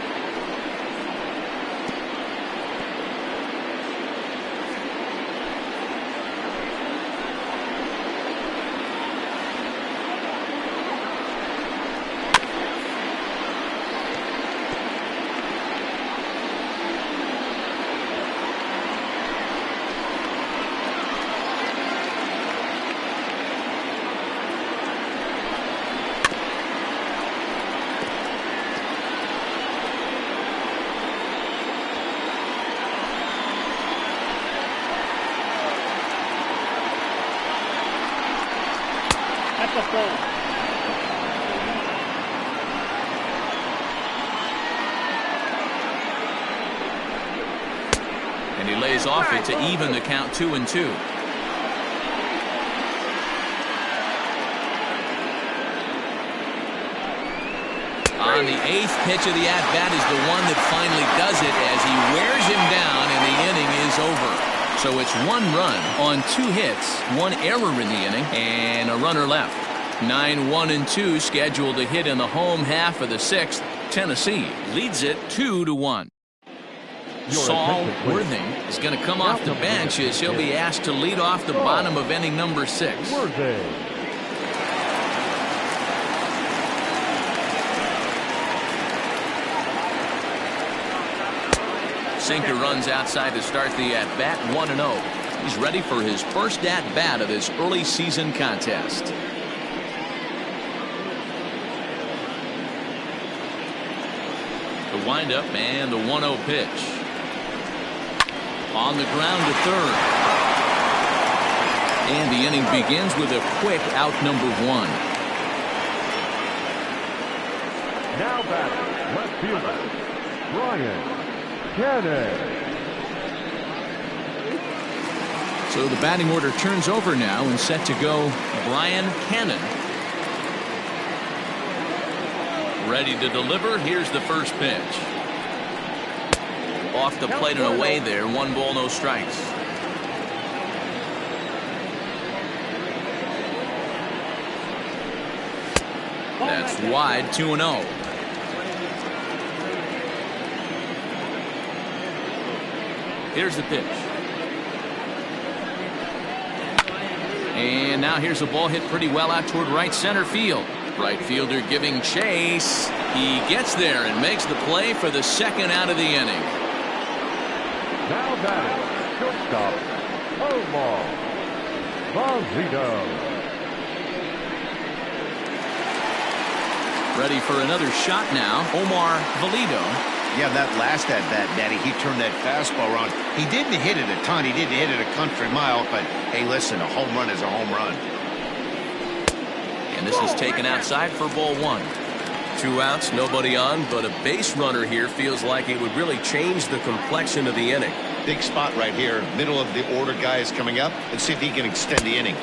That's a ball. And he lays off it to even the count. 2-2. On the 8th pitch of the at-bat is the one that finally does it, as he wears him down and the inning is over. So it's 1 run on 2 hits, 1 error in the inning, and a runner left. 9-1-2 scheduled to hit in the home half of the 6th. Tennessee leads it 2-1. Saul Worthing is going to come off the bench, as he'll be asked to lead off the bottom of inning number 6. Sinker runs outside to start the at-bat. 1-0. He's ready for his first at-bat of this early season contest. The windup and the 1-0 pitch. On the ground to third. And the inning begins with a quick out number 1. Now batting, left fielder, Brian Cannon. So the batting order turns over now, and set to go Brian Cannon. Ready to deliver. Here's the first pitch. Off the plate and away there. 1 ball, no strikes. That's wide. 2-0. Here's the pitch. And now here's a ball hit pretty well out toward right center field. Right fielder giving chase. He gets there and makes the play for the 2nd out of the inning. Now batting, shortstop, Omar Valido. Ready for another shot now. Omar Valido. Yeah, that last at-bat, Daddy, he turned that fastball around. He didn't hit it a ton. He didn't hit it a country mile. But, hey, listen, a home run is a home run. And this is taken outside for ball 1. 2 outs, nobody on, but a base runner here feels like it would really change the complexion of the inning. Big spot right here. Middle of the order guy is coming up. Let's see if he can extend the inning.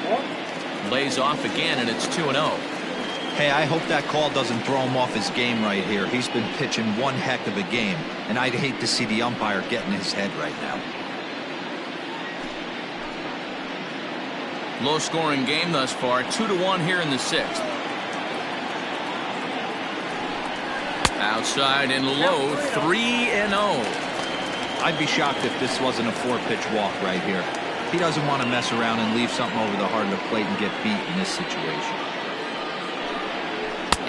Lays off again, and it's 2-0. Hey, I hope that call doesn't throw him off his game right here. He's been pitching one heck of a game, and I'd hate to see the umpire get in his head right now. Low-scoring game thus far. 2-1 here in the 6th. Outside and low. 3-0. I'd be shocked if this wasn't a 4-pitch walk right here. He doesn't want to mess around and leave something over the heart of the plate and get beat in this situation.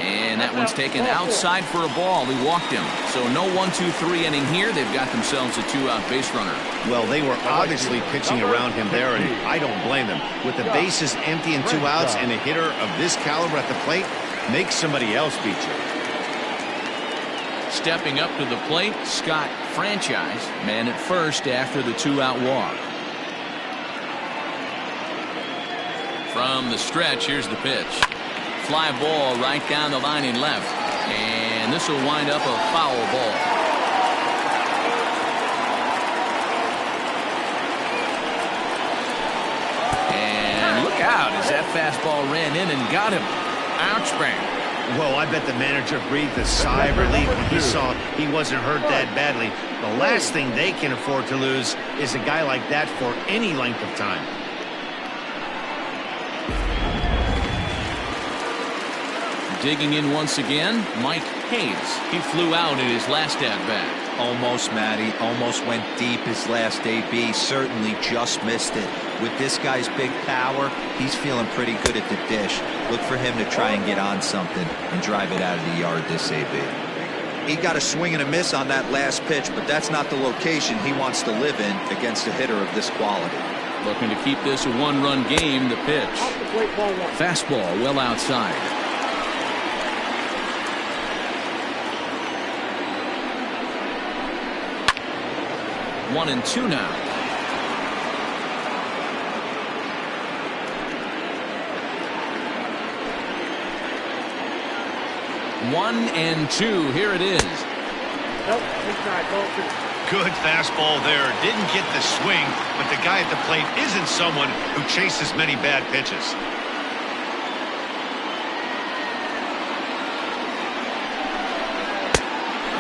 And that one's taken outside for a ball. He walked him. So no 1-2-3 inning here. They've got themselves a 2-out base runner. Well, they were obviously pitching around him there, and I don't blame them. With the bases empty and 2 outs, and a hitter of this caliber at the plate, make somebody else beat you. Stepping up to the plate, Scott Franchise, man at first after the 2-out walk. From the stretch, here's the pitch. Fly ball right down the line in left. And this will wind up a foul ball. And look out as that fastball ran in and got him. Ouch, bang. Well, I bet the manager breathed a sigh of relief when he saw he wasn't hurt that badly. The last thing they can afford to lose is a guy like that for any length of time. Digging in once again, Mike Hayes. He flew out in his last at-bat. Almost, Matty. Almost went deep his last AB. Certainly just missed it. With this guy's big power, he's feeling pretty good at the dish. Look for him to try and get on something and drive it out of the yard this AB. He got a swing and a miss on that last pitch, but that's not the location he wants to live in against a hitter of this quality. Looking to keep this a one-run game. The pitch. Fastball well outside. 1-2 now. 1-2. Here it is. Nope, it's not. Good fastball there. Didn't get the swing, but the guy at the plate isn't someone who chases many bad pitches.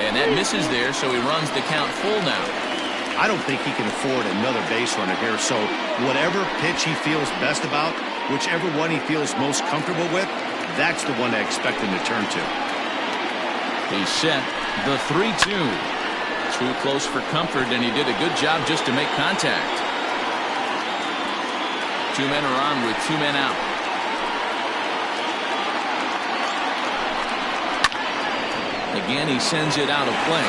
And that misses there, so he runs the count full now. I don't think he can afford another base runner here, so whatever pitch he feels best about, whichever one he feels most comfortable with, that's the one I expect him to turn to. He's set. The 3-2. Too close for comfort, and he did a good job just to make contact. 2 men are on with 2 men out. Again, he sends it out of play.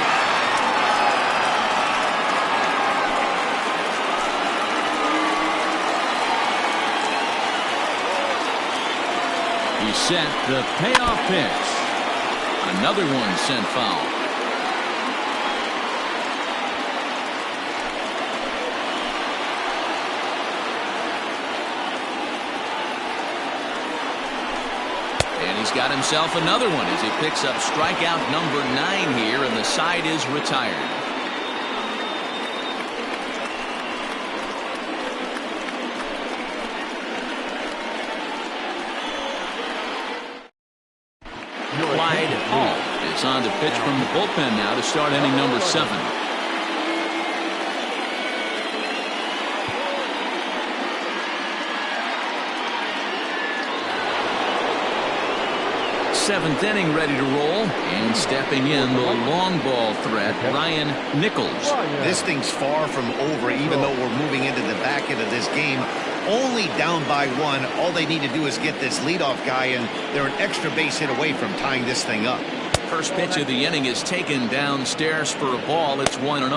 He's set. The payoff pitch. Another one sent foul. And he's got himself another one as he picks up strikeout number 9 here, and the side is retired. Clyde Hall is on to pitch from the bullpen now to start inning number 7. Seventh inning ready to roll, and stepping in the long ball threat, Ryan Nichols. This thing's far from over, even though we're moving into the back end of this game. Only down by 1. All they need to do is get this leadoff guy, and they're an extra base hit away from tying this thing up. First pitch of the inning is taken downstairs for a ball. It's 1-0.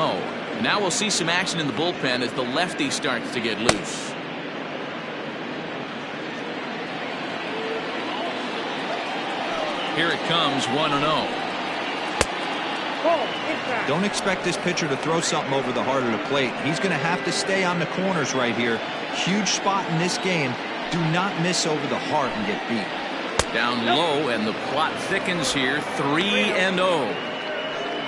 Now we'll see some action in the bullpen as the lefty starts to get loose. Here it comes, 1-0. Don't expect this pitcher to throw something over the heart of the plate. He's going to have to stay on the corners right here. Huge spot in this game. Do not miss over the heart and get beat. Down low, and the plot thickens here. 3-0.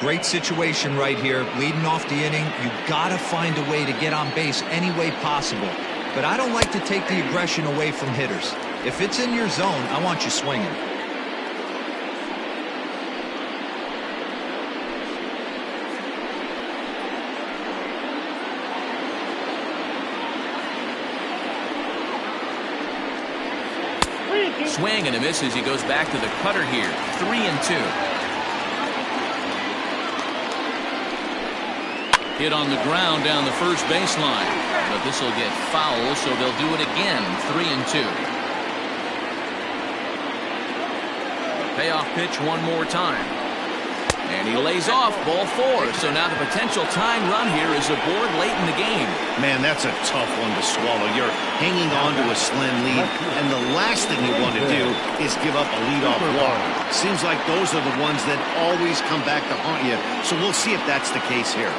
Great situation right here. Leading off the inning, you got to find a way to get on base any way possible. But I don't like to take the aggression away from hitters. If it's in your zone, I want you swinging. Swing and a miss as he goes back to the cutter here. 3-2. Hit on the ground down the first baseline, but this will get foul, so they'll do it again. 3-2. Payoff pitch one more time. And he lays off ball 4. So now the potential tying run here is aboard late in the game. Man, that's a tough one to swallow. You're hanging on to a slim lead, and the last thing you want to do is give up a leadoff walk. Seems like those are the ones that always come back to haunt you. So we'll see if that's the case here.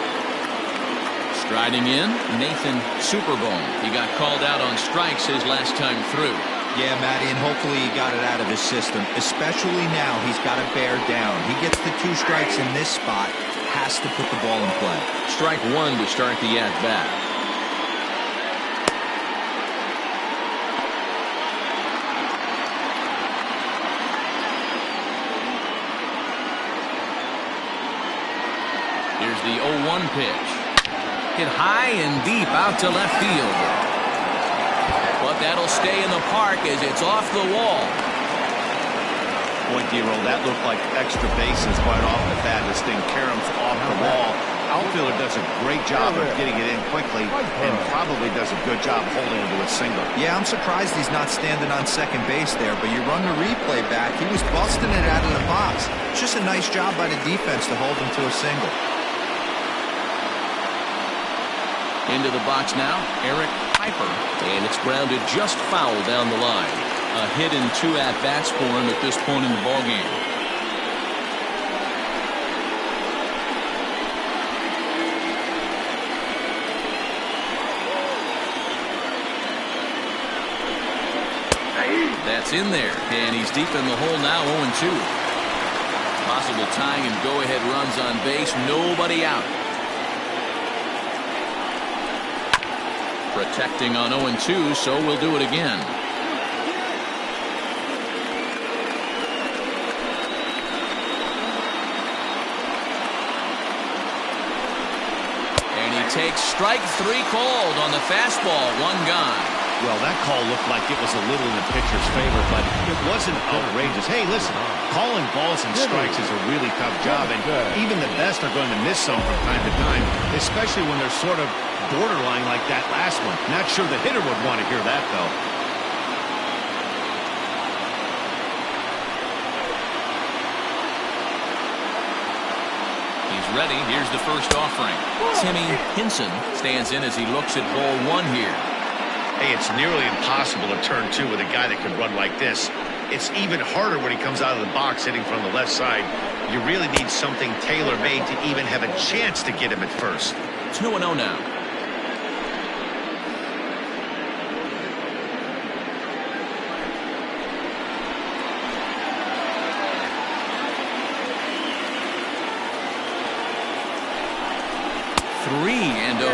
Striding in, Nathan Superbone. He got called out on strikes his last time through. Yeah, Matty, and hopefully he got it out of his system. Especially now, he's got to bear down. He gets the 2 strikes in this spot, has to put the ball in play. Strike 1 to start the at-bat. Here's the 0-1 pitch. Hit high and deep out to left field. But that'll stay in the park as it's off the wall. Boy, D-Roll, that looked like extra bases right off the bat. This thing caroms off the wall. Outfielder does a great job of getting it in quickly and probably does a good job holding it to a single. Yeah, I'm surprised he's not standing on second base there, but you run the replay back. He was busting it out of the box. It's just a nice job by the defense to hold him to a single. Into the box now, Eric Piper. And it's grounded just foul down the line. A hit and 2 at-bats for him at this point in the ballgame. That's in there. And he's deep in the hole now, 0-2. Possible tying and go-ahead runs on base. Nobody out. Protecting on 0-2, so we'll do it again. And he takes strike 3 called on the fastball. 1 gone. Well, that call looked like it was a little in the pitcher's favor, but it wasn't outrageous. Hey, listen, calling balls and strikes is a really tough job, and even the best are going to miss some from time to time, especially when they're sort of borderline like that last one. Not sure the hitter would want to hear that, though. He's ready. Here's the first offering. Timmy Hinson stands in as he looks at ball 1 here. Hey, it's nearly impossible to turn 2 with a guy that can run like this. It's even harder when he comes out of the box hitting from the left side. You really need something tailor-made to even have a chance to get him at first. 2-0 now.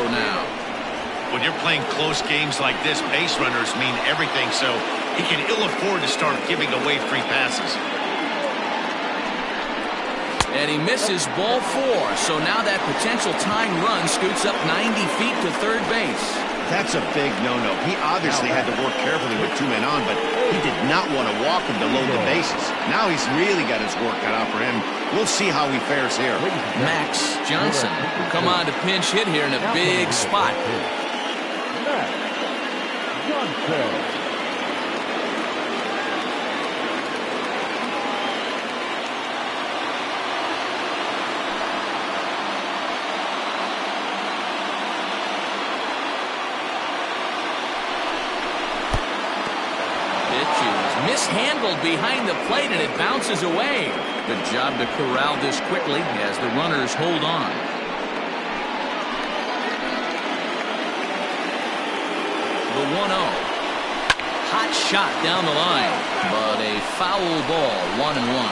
Now. When you're playing close games like this, base runners mean everything, so he can ill afford to start giving away free passes. And he misses ball 4, so now that potential tying run scoots up 90 feet to third base. That's a big no-no. He obviously had to work carefully with 2 men on, but he did not want to walk him to load the bases. Now he's really got his work cut out for him. We'll see how he fares here. Max Johnson will come on to pinch hit here in a big spot. Max Johnson. Mishandled behind the plate, and it bounces away. Good job to corral this quickly as the runners hold on. The 1-0. Hot shot down the line, but a foul ball, 1-1.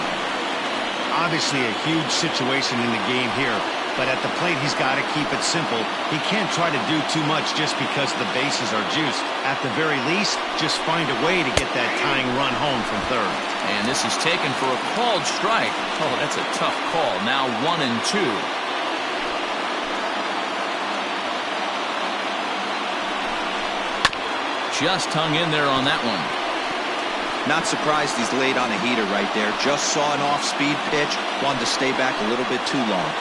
Obviously a huge situation in the game here, but at the plate he's got to keep it simple. He can't try to do too much just because the bases are juiced. At the very least, just find a way to get that tying run home from third. And this is taken for a called strike. Oh, that's a tough call. Now 1-2. Just hung in there on that one. Not surprised he's laid on a heater right there. Just saw an off-speed pitch. Wanted to stay back a little bit too long.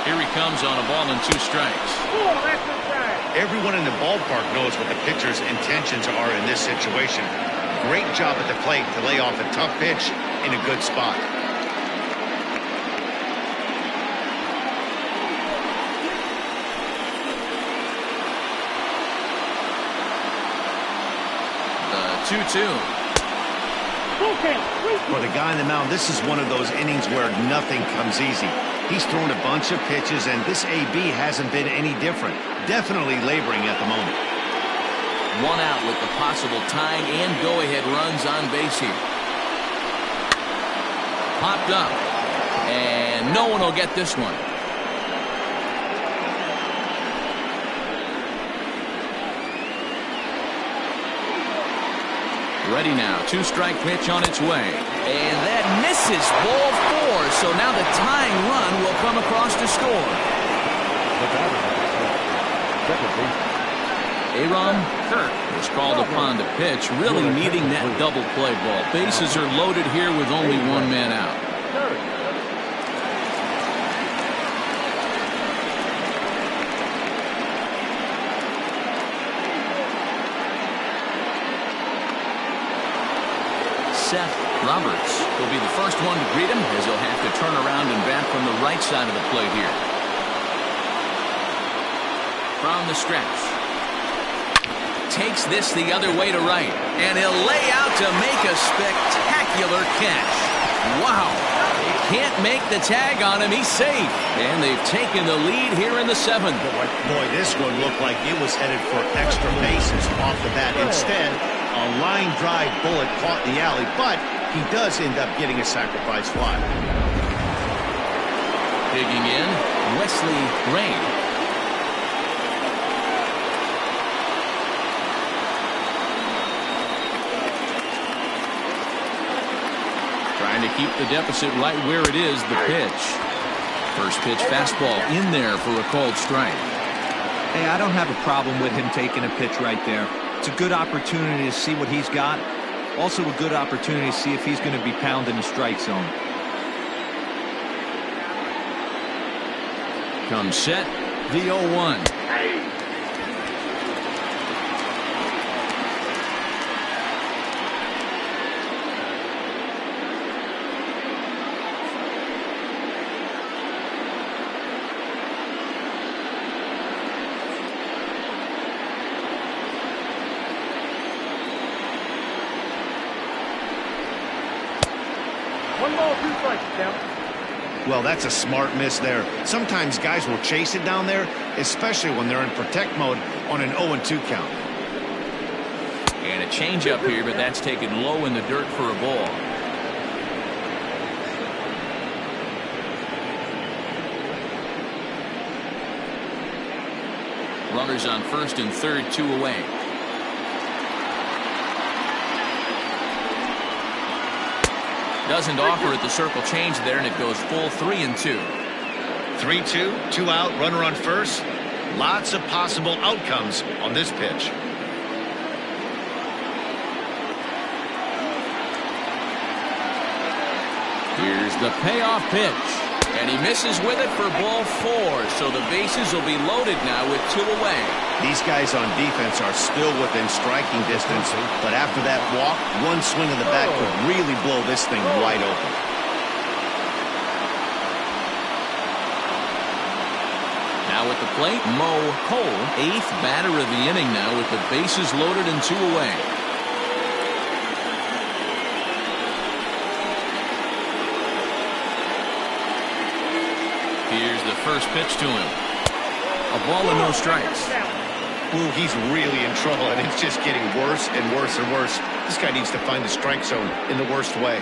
Here he comes on a ball and 2 strikes. Oh, that's a strike. Everyone in the ballpark knows what the pitcher's intentions are in this situation. great job at the plate to lay off a tough pitch in a good spot. The 2-2. For the guy on the mound, this is one of those innings where nothing comes easy. He's thrown a bunch of pitches, and this AB hasn't been any different. Definitely laboring at the moment. One out with the possible tying and go-ahead runs on base here. Popped up. And no one will get this one. Ready now. 2-strike pitch on its way. And that misses, ball 4. So now the tying run will come across to score. Aaron Kirk was called upon to pitch, really needing that double play ball. Bases are loaded here with only one man out. Seth Roberts will be the first one to greet him, as he'll have to turn around and bat from the right side of the plate here. From the stretch. Takes this the other way to right. And he'll lay out to make a spectacular catch. Wow. They can't make the tag on him. He's safe. And they've taken the lead here in the 7th. Boy, this one looked like it was headed for extra bases off the bat. Instead, a line drive bullet caught in the alley, but he does end up getting a sacrifice fly. Digging in, Wesley Rain. Trying to keep the deficit right where it is, the pitch. First pitch fastball in there for a called strike. Hey, I don't have a problem with him taking a pitch right there. It's a good opportunity to see what he's got. Also a good opportunity to see if he's going to be pounding the strike zone. Comes set, the 0-1. Well, that's a smart miss there. Sometimes guys will chase it down there, especially when they're in protect mode on an 0-2 count. And a changeup here, but that's taken low in the dirt for a ball. Runners on first and third, 2 away. Doesn't offer at the circle change there, and it goes full 3-2. 3-2, 2 out, runner on first. Lots of possible outcomes on this pitch. Here's the payoff pitch, and he misses with it for ball 4. So the bases will be loaded now with 2 away. These guys on defense are still within striking distance, but after that walk, one swing of the bat could really blow this thing wide open. Now at the plate, Mo Cole, 8th batter of the inning now with the bases loaded and 2 away. Here's the first pitch to him. A ball and no strikes. Ooh, he's really in trouble, and it's just getting worse and worse and worse. This guy needs to find the strike zone in the worst way.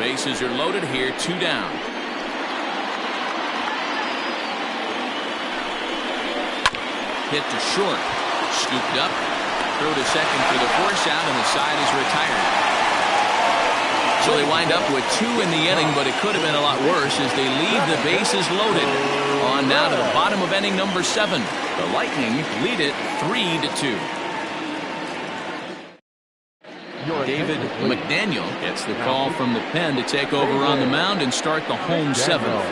Bases are loaded here, 2 down. Hit to short. Scooped up. Throw to second for the force out, and the side is retired. So they wind up with 2 in the inning, but it could have been a lot worse as they leave the bases loaded. On now to the bottom of inning number 7. The Lightning lead it 3-2. David McDaniel gets the call from the pen to take over on the mound and start the home 7th.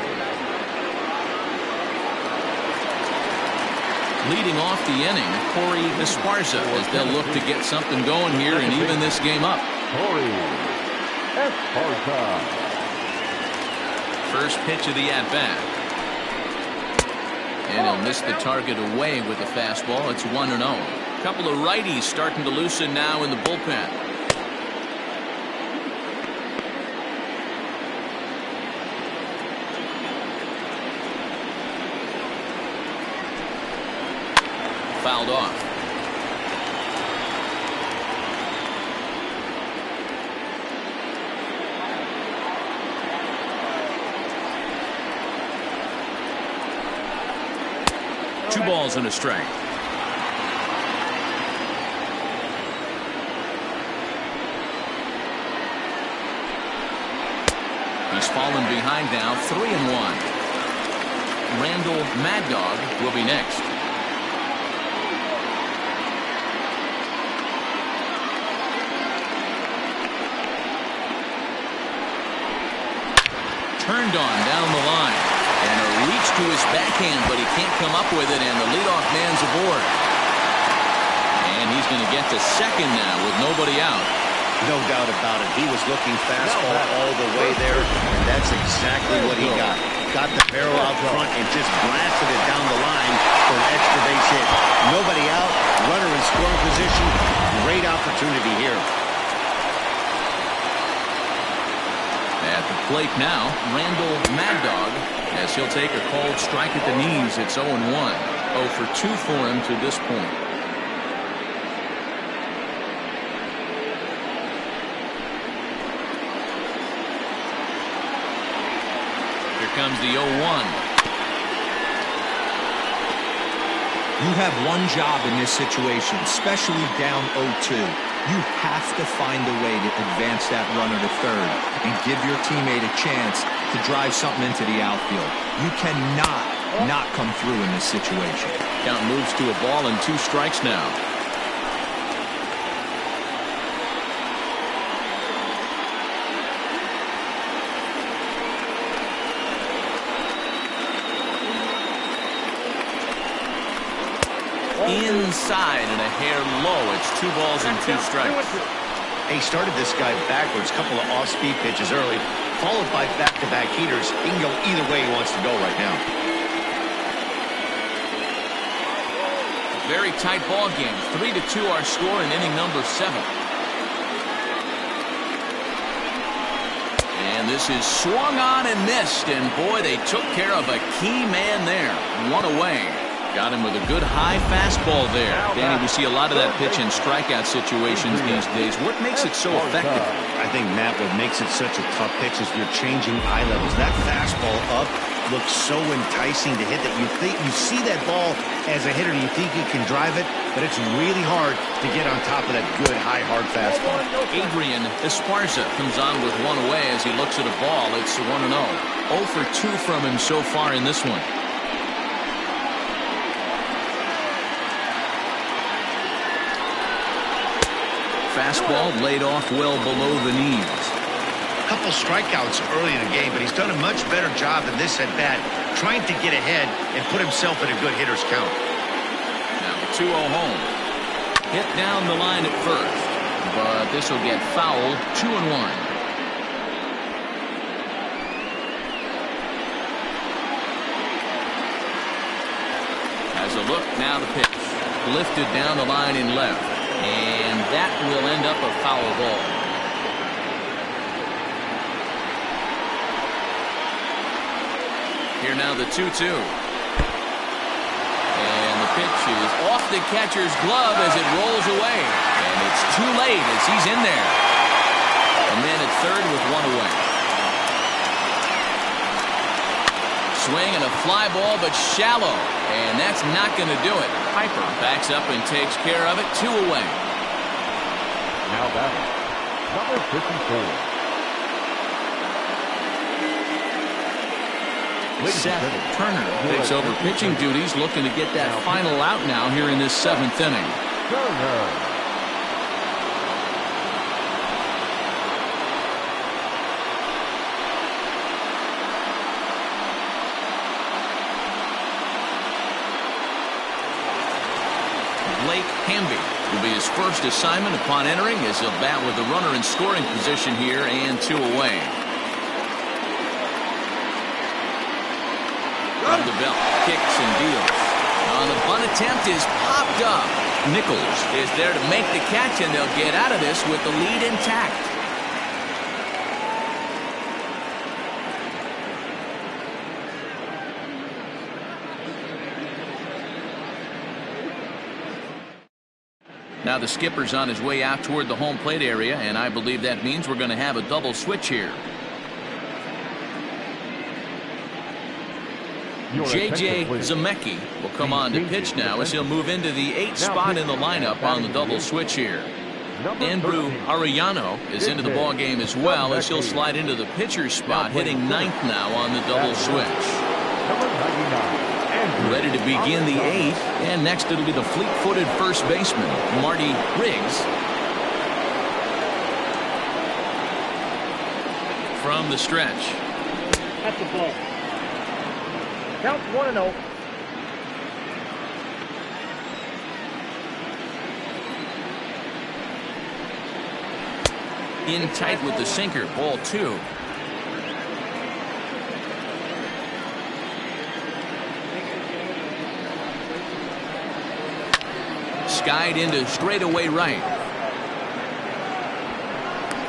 Leading off the inning, Corey Esparza, as they'll look to get something going here and even this game up. Corey Esparza. First pitch of the at-bat. And he'll miss the target away with the fastball. It's 1-0. A couple of righties starting to loosen now in the bullpen. Fouled off. Two balls and a strike. He's fallen behind now, 3-1. Randall Mad Dog will be next. Turned on down the line. And a reach to his backhand, but he can't come up with it, and the leadoff man's aboard. And he's going to get to second now with nobody out. No doubt about it. He was looking fastball all the way there, and that's exactly what he got. Got the barrel out front and just blasted it down the line for an extra base hit. Nobody out, runner in scoring position. Great opportunity here. At the plate now, Randall Mad Dog, as he'll take a cold strike at the knees. It's 0-1. 0 for 2 for him to this point. Here comes the 0-1. You have one job in this situation, especially down 0-2. You have to find a way to advance that runner to third and give your teammate a chance to drive something into the outfield. You cannot not come through in this situation. Count moves to a ball and 2 strikes now. Inside and a hair low. It's 2 balls and 2 strikes. He started this guy backwards, couple of off-speed pitches early, followed by back-to-back heaters. He can go either way he wants to go right now. A very tight ball game. 3-2 our score in inning number 7. And this is swung on and missed. And boy, they took care of a key man there. 1 away. Got him with a good high fastball there. Danny, we see a lot of that pitch in strikeout situations these days. What makes it so effective? I think, Matt, what makes it such a tough pitch is you're changing eye levels. That fastball up looks so enticing to hit that you think you see that ball as a hitter, you think you can drive it, but it's really hard to get on top of that good high hard fastball. Adrian Esparza comes on with 1 away as he looks at a ball. It's 1-0. 0 for 2 from him so far in this one. Fastball laid off well below the knees. A couple strikeouts early in the game, but he's done a much better job in this at bat, trying to get ahead and put himself in a good hitter's count. Now the 2-0 home. Hit down the line at first, but this will get fouled. 2-1. Has a look, now the pitch. Lifted down the line in left. And that will end up a foul ball. Here now the 2-2. And the pitch is off the catcher's glove as it rolls away. And it's too late as he's in there. A man at third with 1 away. Swing and a fly ball, but shallow. And that's not going to do it. Piper backs up and takes care of it. 2 away. Now batting, number 54. Seth Turner takes over pitching duties, looking to get that final out now here in this 7th inning. Turner. Blake Hamby will be his first assignment upon entering, as he'll bat with the runner in scoring position here and 2 away. From the belt, kicks and deals. On the bunt attempt is popped up. Nichols is there to make the catch, and they'll get out of this with the lead intact. Now the skipper's on his way out toward the home plate area, and I believe that means we're going to have a double switch here. J.J. Zemecki will come on to pitch now, as he'll move into the 8th spot in the lineup on the double switch here. Andrew Arellano is into the ball game as well, as he'll slide into the pitcher's spot, hitting 9th now on the double switch. Ready to begin the 8th, and next it'll be the fleet-footed first baseman, Marty Riggs. From the stretch. That's the ball. Count 1-0. In tight with the sinker, ball 2. Skied into straightaway right.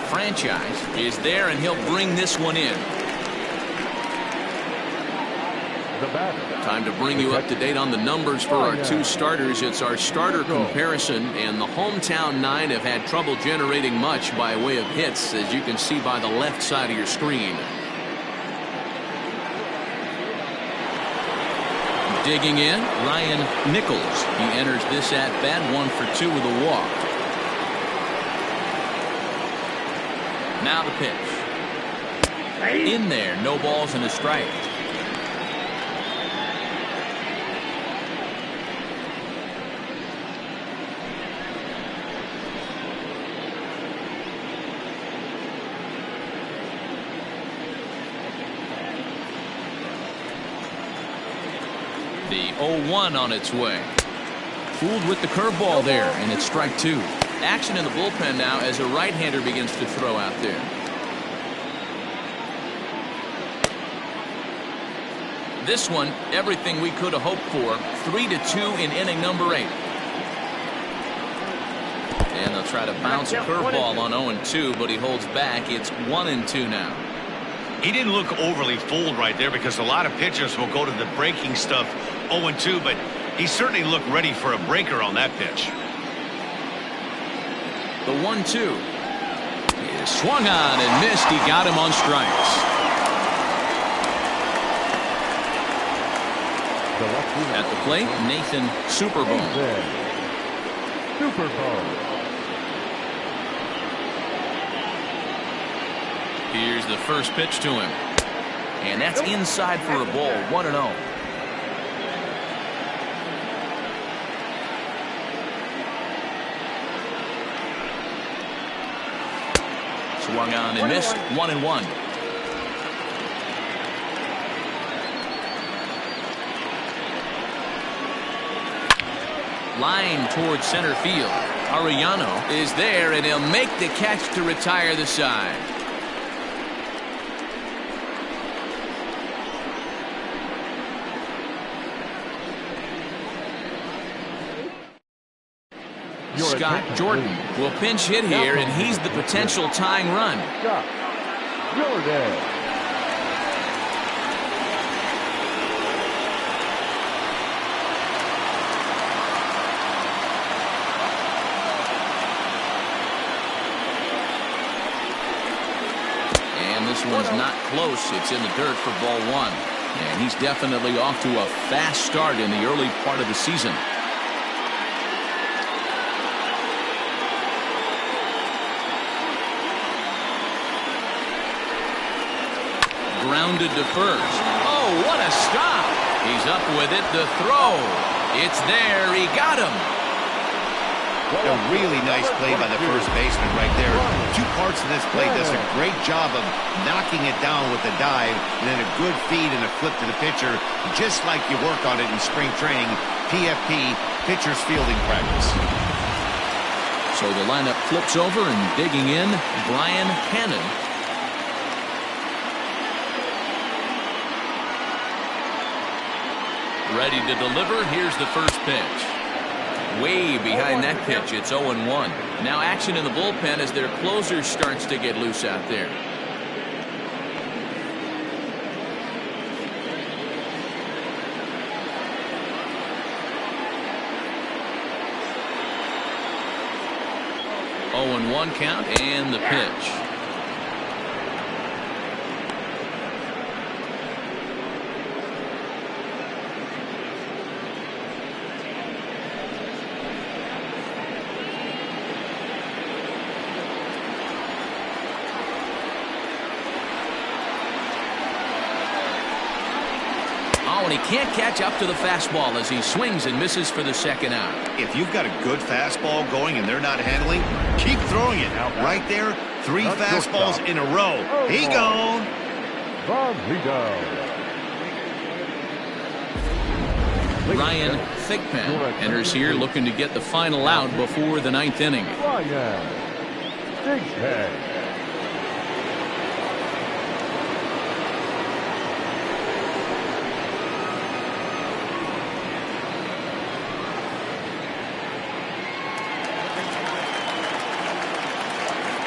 Franchise is there, and he'll bring this one in. Time to bring you up to date on the numbers for our 2 starters. It's our starter comparison, and the hometown 9 have had trouble generating much by way of hits, as you can see by the left side of your screen. Digging in, Ryan Nichols. He enters this at-bat 1 for 2 with a walk. Now the pitch. In there, no balls and a strike. The 0-1 on its way. Fooled with the curveball there, and it's strike 2. Action in the bullpen now as a right-hander begins to throw out there. This one, everything we could have hoped for. 3-2 in inning number 8. And they'll try to bounce a curveball on 0-2, but he holds back. It's 1-2 now. He didn't look overly fooled right there, because a lot of pitchers will go to the breaking stuff 0-2, but he certainly looked ready for a breaker on that pitch. The 1-2 is swung on and missed. He got him on strikes. At the plate, Nathan Superbone. Here's the first pitch to him, and that's inside for a ball. 1-0. Swung on and missed. 1-1. Line towards center field. Arellano is there, and he'll make the catch to retire the side. Scott Jordan will pinch hit here, and he's the potential tying run. And this one's not close. It's in the dirt for ball 1. And he's definitely off to a fast start in the early part of the season. Grounded to first. Oh, what a stop. He's up with it. The throw. It's there. He got him. A really nice play by the first baseman right there. 2 parts of this play. Does a great job of knocking it down with a dive, and then a good feed and a flip to the pitcher, just like you work on it in spring training. PFP, pitcher's fielding practice. So the lineup flips over, and digging in, Brian Cannon. Ready to deliver. Here's the first pitch. Way behind that pitch. It's 0-1. Now action in the bullpen as their closer starts to get loose out there. One count and the pitch. And he can't catch up to the fastball as he swings and misses for the second out. If you've got a good fastball going and they're not handling, keep throwing it. Right there, 3 fastballs in a row. He gone. Ryan Thigpen enters here looking to get the final out before the 9th inning.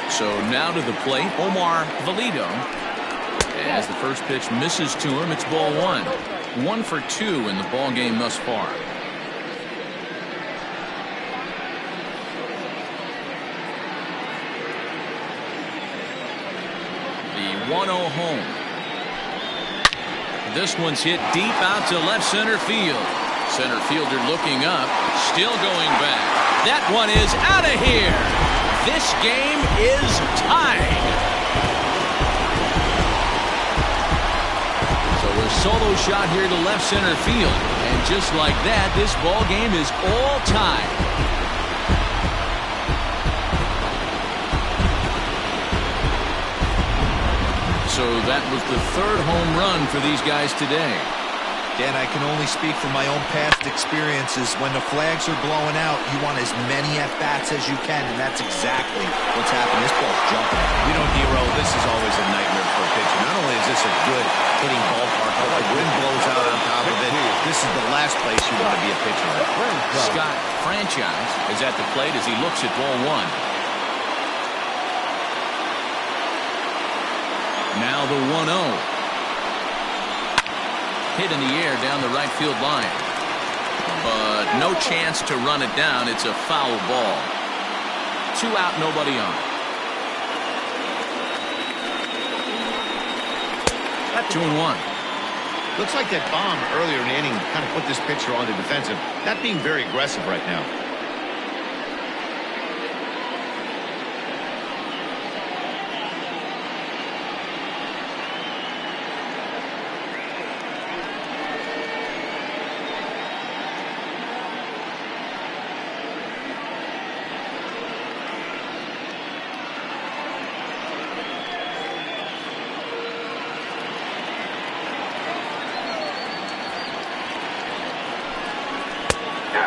So now to the plate, Omar Valido. As the first pitch misses to him, it's ball 1. 1 for 2 in the ball game thus far. The 1-0 home. This one's hit deep out to left center field. Center fielder looking up, still going back. That one is out of here. This game is tied. So a solo shot here to left center field. And just like that, this ball game is all tied. So that was the 3rd home run for these guys today. Dan, I can only speak from my own past experiences. When the flags are blowing out, you want as many at-bats as you can, and that's exactly what's happened. This ball's jumping. You know, D-Row, this is always a nightmare for a pitcher. Not only is this a good hitting ballpark, but the wind blows out on top of it. This is the last place you want to be a pitcher at. Scott Franchise is at the plate as he looks at ball 1. Now the 1-0. Hit in the air down the right field line. But no chance to run it down. It's a foul ball. 2 out, nobody on. 2-1. Looks like that bomb earlier in the inning kind of put this pitcher on the defensive. Not being very aggressive right now.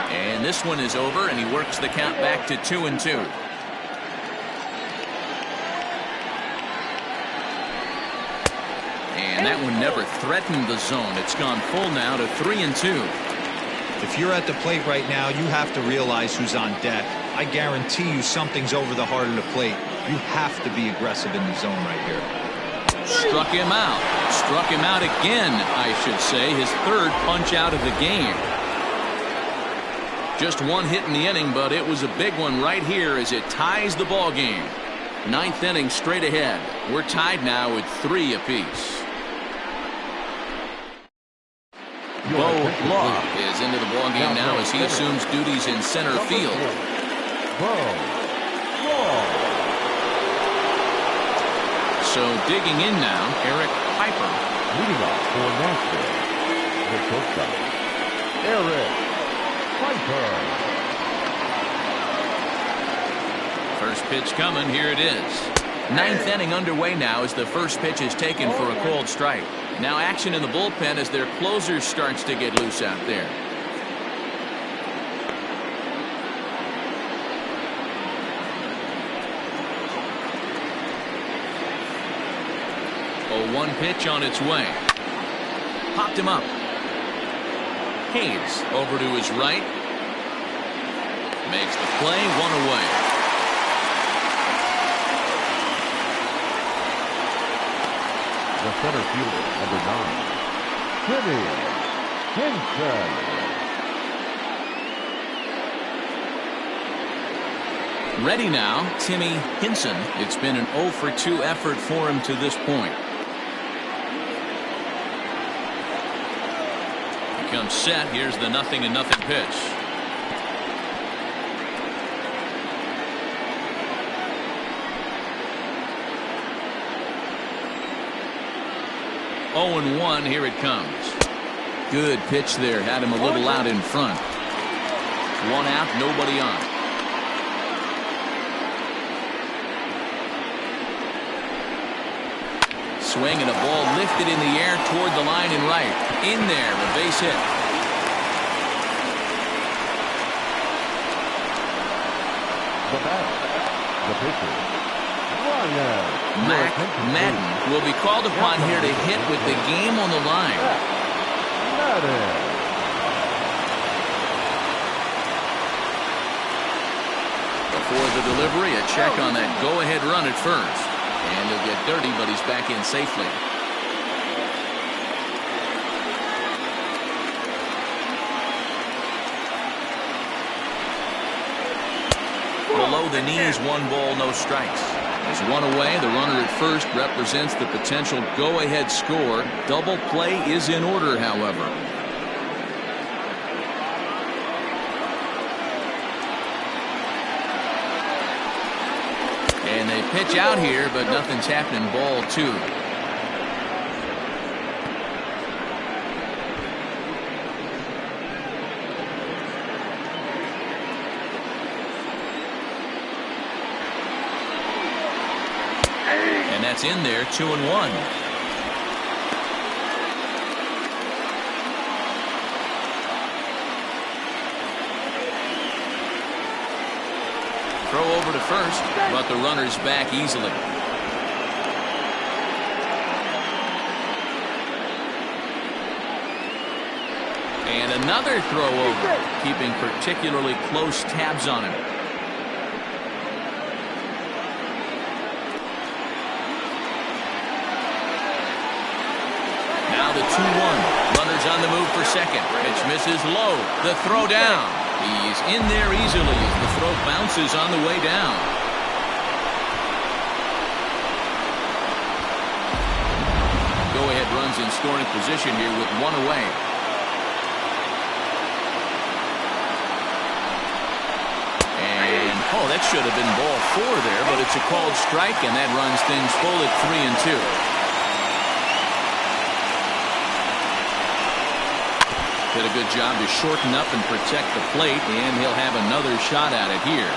And this one is over, and he works the count back to 2-2. And that one never threatened the zone. It's gone full now to 3-2. If you're at the plate right now, you have to realize who's on deck. I guarantee you something's over the heart of the plate. You have to be aggressive in the zone right here. Struck him out. Struck him out again, I should say. His 3rd punch out of the game. Just 1 hit in the inning, but it was a big one right here as it ties the ball game. 9th inning straight ahead. We're tied now with 3 apiece. Bo Law is into the ball game now as he assumes duties in center field. So digging in now, Eric Piper. Leading off for Nashville, the shortstop, Eric Piper. First pitch coming. Here it is. 9th inning underway now as the first pitch is taken for a called strike. Now action in the bullpen as their closer starts to get loose out there. 1 pitch on its way. Popped him up. Hayes over to his right. Makes the play, 1 away. The center fielder, number 9, Timmy Hinson. Ready now, Timmy Hinson. It's been an 0 for 2 effort for him to this point. He comes set. Here's the 0-0 pitch. Oh and 1. Here it comes. Good pitch there. Had him a little out in front. 1 out, nobody on. Swing and a ball lifted in the air toward the line and right. In there, a base hit. The bat, the pitcher, Mac Madden will be called upon here to hit with the game on the line. Before the delivery, a check on that go-ahead run at first. And he'll get dirty, but he's back in safely. Below the knees, 1 ball, no strikes. As 1 away, the runner at first represents the potential go-ahead score. Double play is in order, however. And they pitch out here, but nothing's happening. Ball 2. And that's in there, 2-1. Throw over to first, but the runner's back easily. And another throw over, keeping particularly close tabs on him. Now the 2-1. Runners on the move for second. Pitch misses low. The throw down. He's in there easily as the throw bounces on the way down. Go-ahead runs in scoring position here with 1 away. And, oh, that should have been ball 4 there, but it's a called strike, and that runs things full at 3-2. Did a good job to shorten up and protect the plate, and he'll have another shot at it here.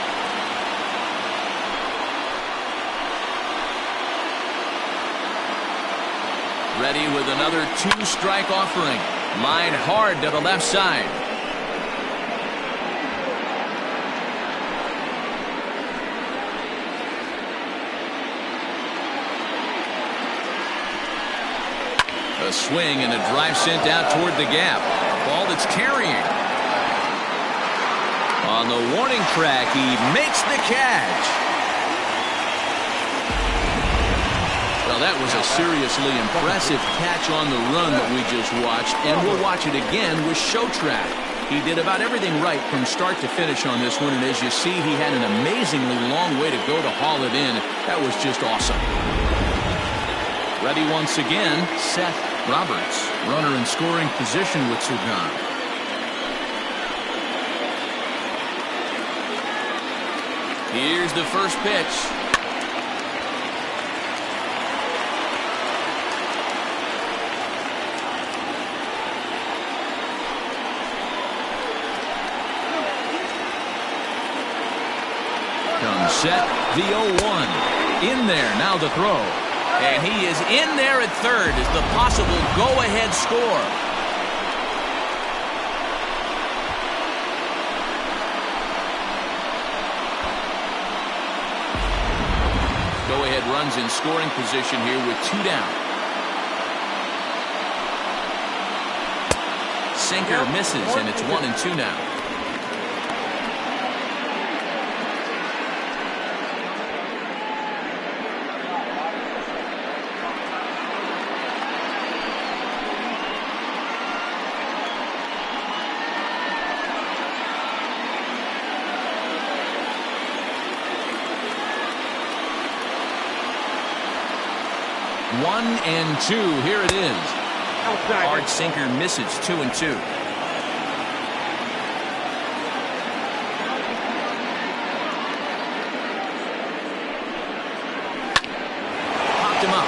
Ready with another 2-strike offering. Line hard to the left side. A swing and a drive sent out toward the gap. Ball that's carrying. On the warning track, he makes the catch. Well, that was a seriously impressive catch on the run that we just watched, and we'll watch it again with show track. He did about everything right from start to finish on this one, and as you see, he had an amazingly long way to go to haul it in. That was just awesome. Ready once again, Seth Roberts, runner in scoring position with 2 gone. Here's the first pitch. Comes set, the 0-1. In there, now the throw. And he is in there at third as the possible go-ahead score. Go-ahead runs in scoring position here with 2 down. sinker misses, and it's 1-2 now. One and two. Here it is. Outside. Hard sinker misses. 2-2. Popped him up.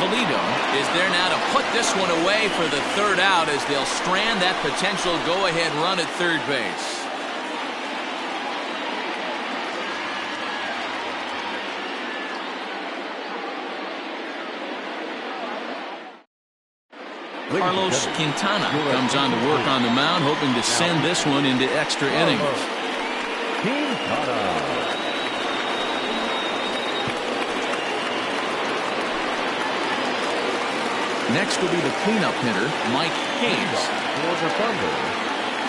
Valito is there now to put this one away for the third out as they'll strand that potential go-ahead run at third base. Carlos Quintana comes on to work on the mound, hoping to send this one into extra innings. Next will be the cleanup hitter, Mike Hayes. For the Thunder,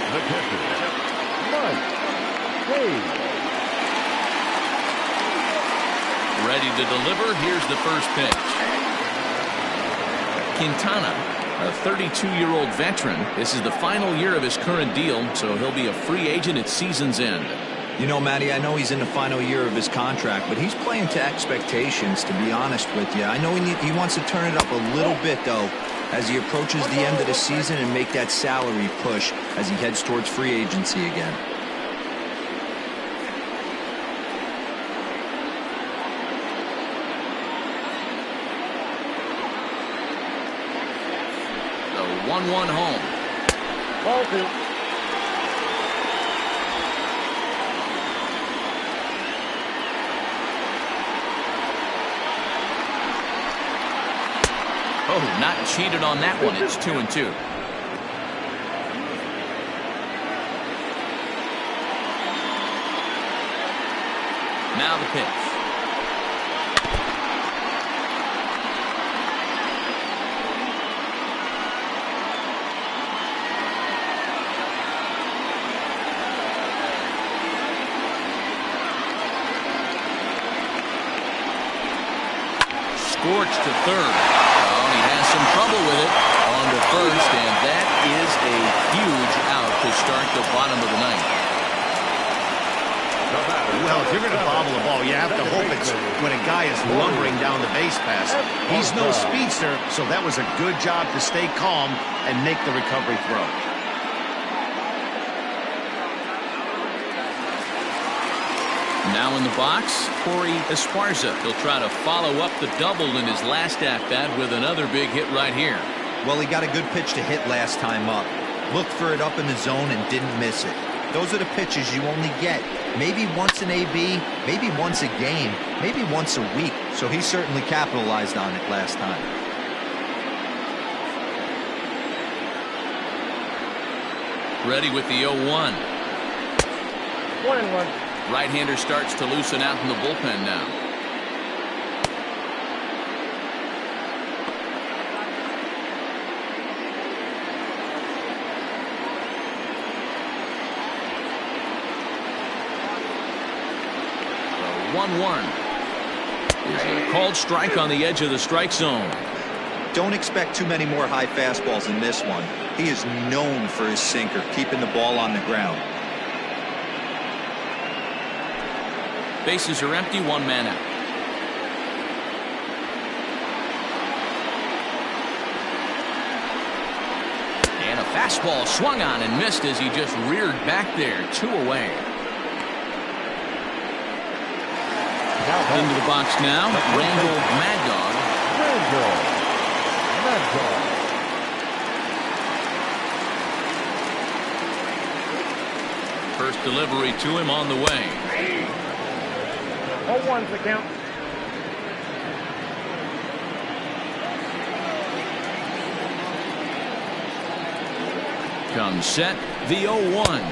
the pitcher, Mike Hayes. Ready to deliver. Here's the first pitch. Quintana, a 32-year-old veteran. This is the final year of his current deal, so he'll be a free agent at season's end. You know, Matty, I know he's in the final year of his contract, but he's playing to expectations, to be honest with you. I know he wants to turn it up a little bit, though, as he approaches the end of the season and make that salary push as he heads towards free agency again. The 1-1 home. Ball two. Oh, not cheated on that one. It's 2-2. Now the pitch. Scorched to third. He has some trouble with it on to first, and that is a huge out to start the bottom of the ninth. Well, if you're going to bobble a ball, you have to hope it's when a guy is lumbering down the base pass. He's no speedster, so that was a good job to stay calm and make the recovery throw. Now in the box, Corey Esparza. He'll try to follow up the double in his last at-bat with another big hit right here. Well, he got a good pitch to hit last time up. Looked for it up in the zone and didn't miss it. Those are the pitches you only get. Maybe once an AB, maybe once a game, maybe once a week. So he certainly capitalized on it last time. Ready with the 0-1. 1-1. Right-hander starts to loosen out in the bullpen now. The 1-1 is a called strike on the edge of the strike zone. Don't expect too many more high fastballs in this one. He is known for his sinker, keeping the ball on the ground. Bases are empty, one man out. And a fastball swung on and missed as he just reared back there. 2 away. Into the box now, Randall Mad Dog. First delivery to him on the way. 0-1's the count. Comes set, the 0-1.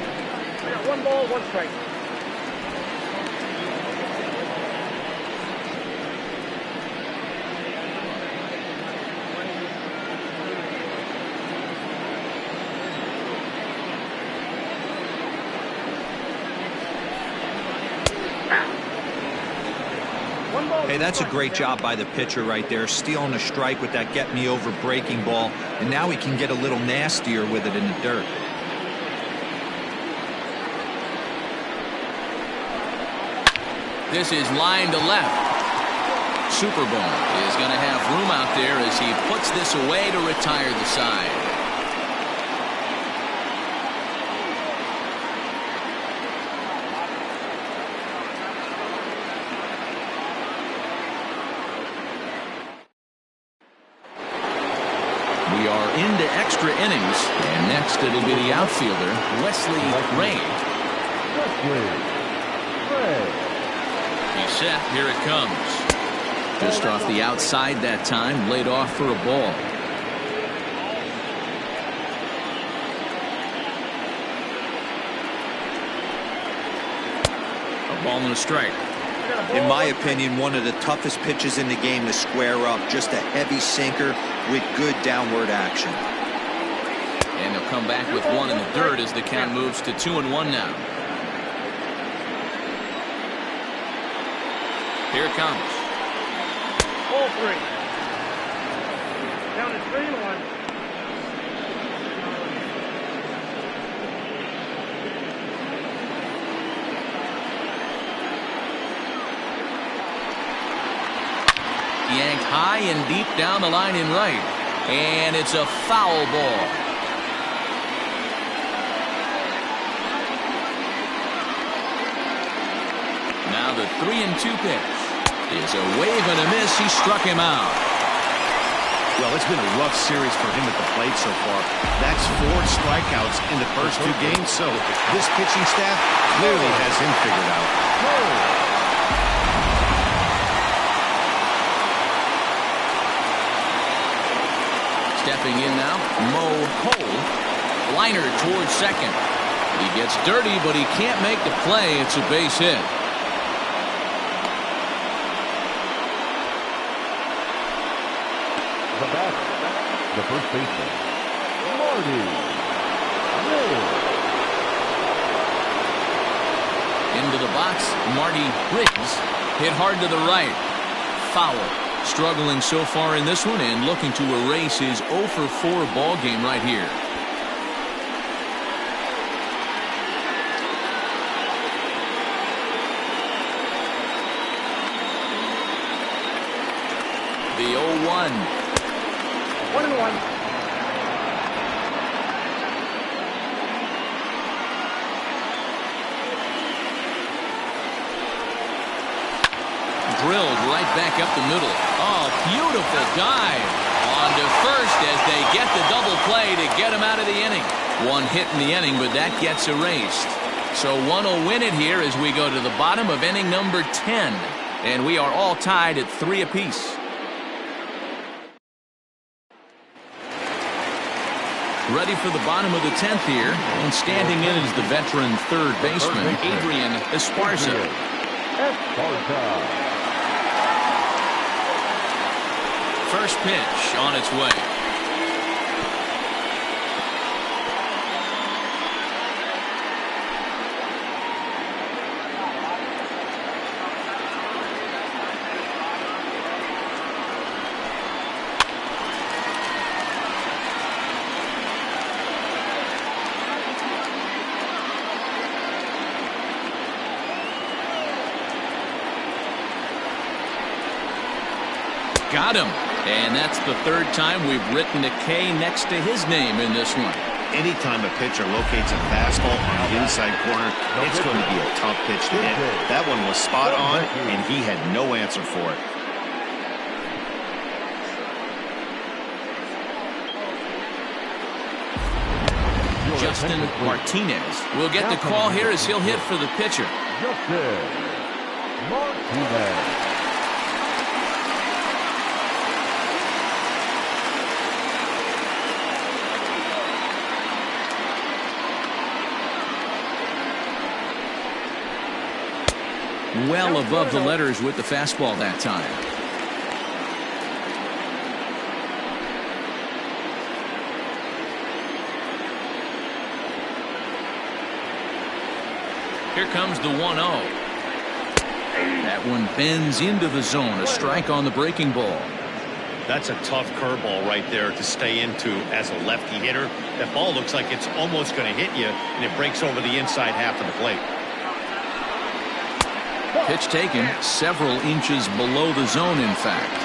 We got 1 ball, 1 strike. Hey, that's a great job by the pitcher right there, stealing a strike with that get-me-over breaking ball, and now he can get a little nastier with it in the dirt. This is line to left. Superbone is going to have room out there as he puts this away to retire the side. We are into extra innings, and next it'll be the outfielder, Wesley Ray. He's set. Here it comes. Just off the outside that time, laid off for a ball. A ball and a strike. In my opinion, one of the toughest pitches in the game to square up. Just a heavy sinker with good downward action. And they'll come back with one in the dirt as the count moves to 2-1 now. Here it comes. Ball 3. Down to 3-1. Yanked high and deep down the line in right. And it's a foul ball. Now the 3-2 pitch is a wave and a miss. He struck him out. Well, it's been a rough series for him at the plate so far. That's 4 strikeouts in the first 2 games, so this pitching staff clearly has him figured out. Stepping in now, Mo Cole. Liner towards second. He gets dirty, but he can't make the play. It's a base hit. The batter, the first baseman, Marty Riggs. Into the box, Marty Riggs. Hit hard to the right. Foul. Struggling so far in this one and looking to erase his 0-for-4 ball game right here. The 0-1. 1-1. Drilled right back up the middle. Oh, beautiful dive. On to first as they get the double play to get him out of the inning. One hit in the inning, but that gets erased. So one will win it here as we go to the bottom of inning number 10. And we are all tied at 3 apiece. Ready for the bottom of the 10th here. And standing in is the veteran third baseman, Adrian Esparza. First pitch on its way. Got him. And that's the 3rd time we've written a K next to his name in this one. Anytime a pitcher locates a fastball on the inside corner, it's going to be a tough pitch to hit. That one was spot on, and he had no answer for it. Justin Martinez will get the call here as he'll hit for the pitcher. Justin Martinez. Well above the letters with the fastball that time. Here comes the 1-0. That one bends into the zone. A strike on the breaking ball. That's a tough curveball right there to stay into as a lefty hitter. That ball looks like it's almost going to hit you, and it breaks over the inside half of the plate. Pitch taken several inches below the zone, in fact.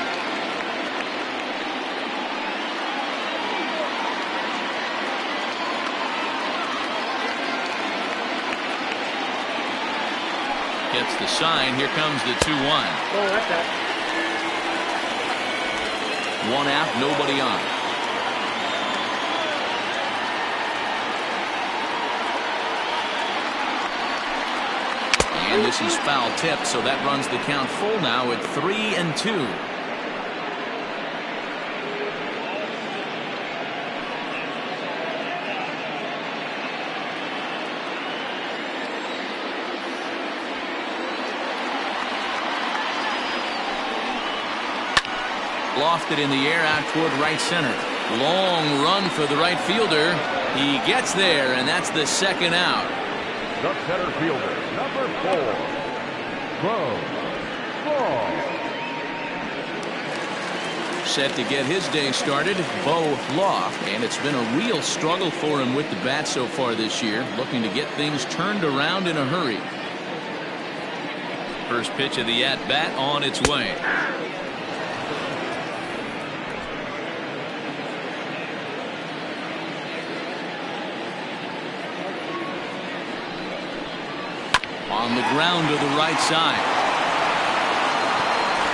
Gets the sign. Here comes the 2-1. Oh, that's that. One out, nobody on. And this is foul tip, so that runs the count full now at 3-2. Lofted in the air out toward right center. Long run for the right fielder. He gets there, and that's the second out. The center fielder, number 4, Bo. Set to get his day started, Bo Law, and it's been a real struggle for him with the bat so far this year, looking to get things turned around in a hurry. First pitch of the at-bat on its way. On the ground to the right side.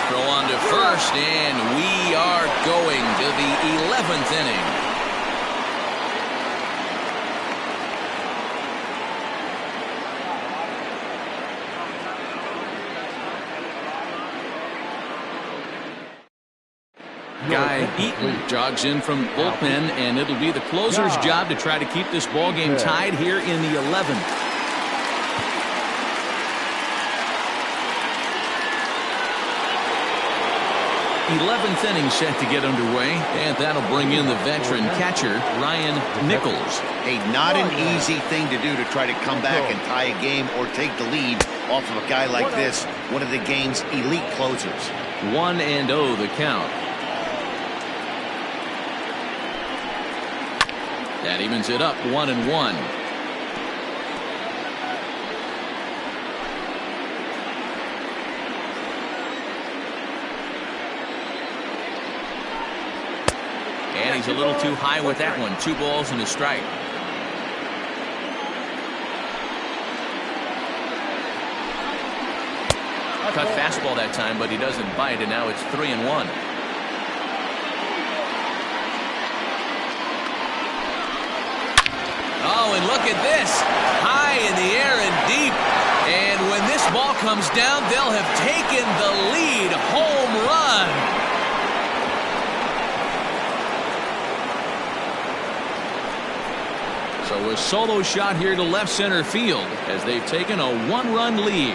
Throw on to first, and we are going to the 11th inning. Guy Eaton jogs in from the bullpen, and it'll be the closer's job to try to keep this ball game tied here in the 11th. 11th inning set to get underway, and that'll bring in the veteran catcher Ryan Nichols. Hey, not an easy thing to do to try to come back and tie a game or take the lead off of a guy like this, one of the game's elite closers. 1-0 the count. That evens it up 1-1. And he's a little too high with that one. 2 balls and a strike. Cut fastball that time, but he doesn't bite, and now it's 3-1. Oh, and look at this. High in the air and deep. And when this ball comes down, they'll have taken the lead. Home run. So a solo shot here to left center field as they've taken a 1-run lead.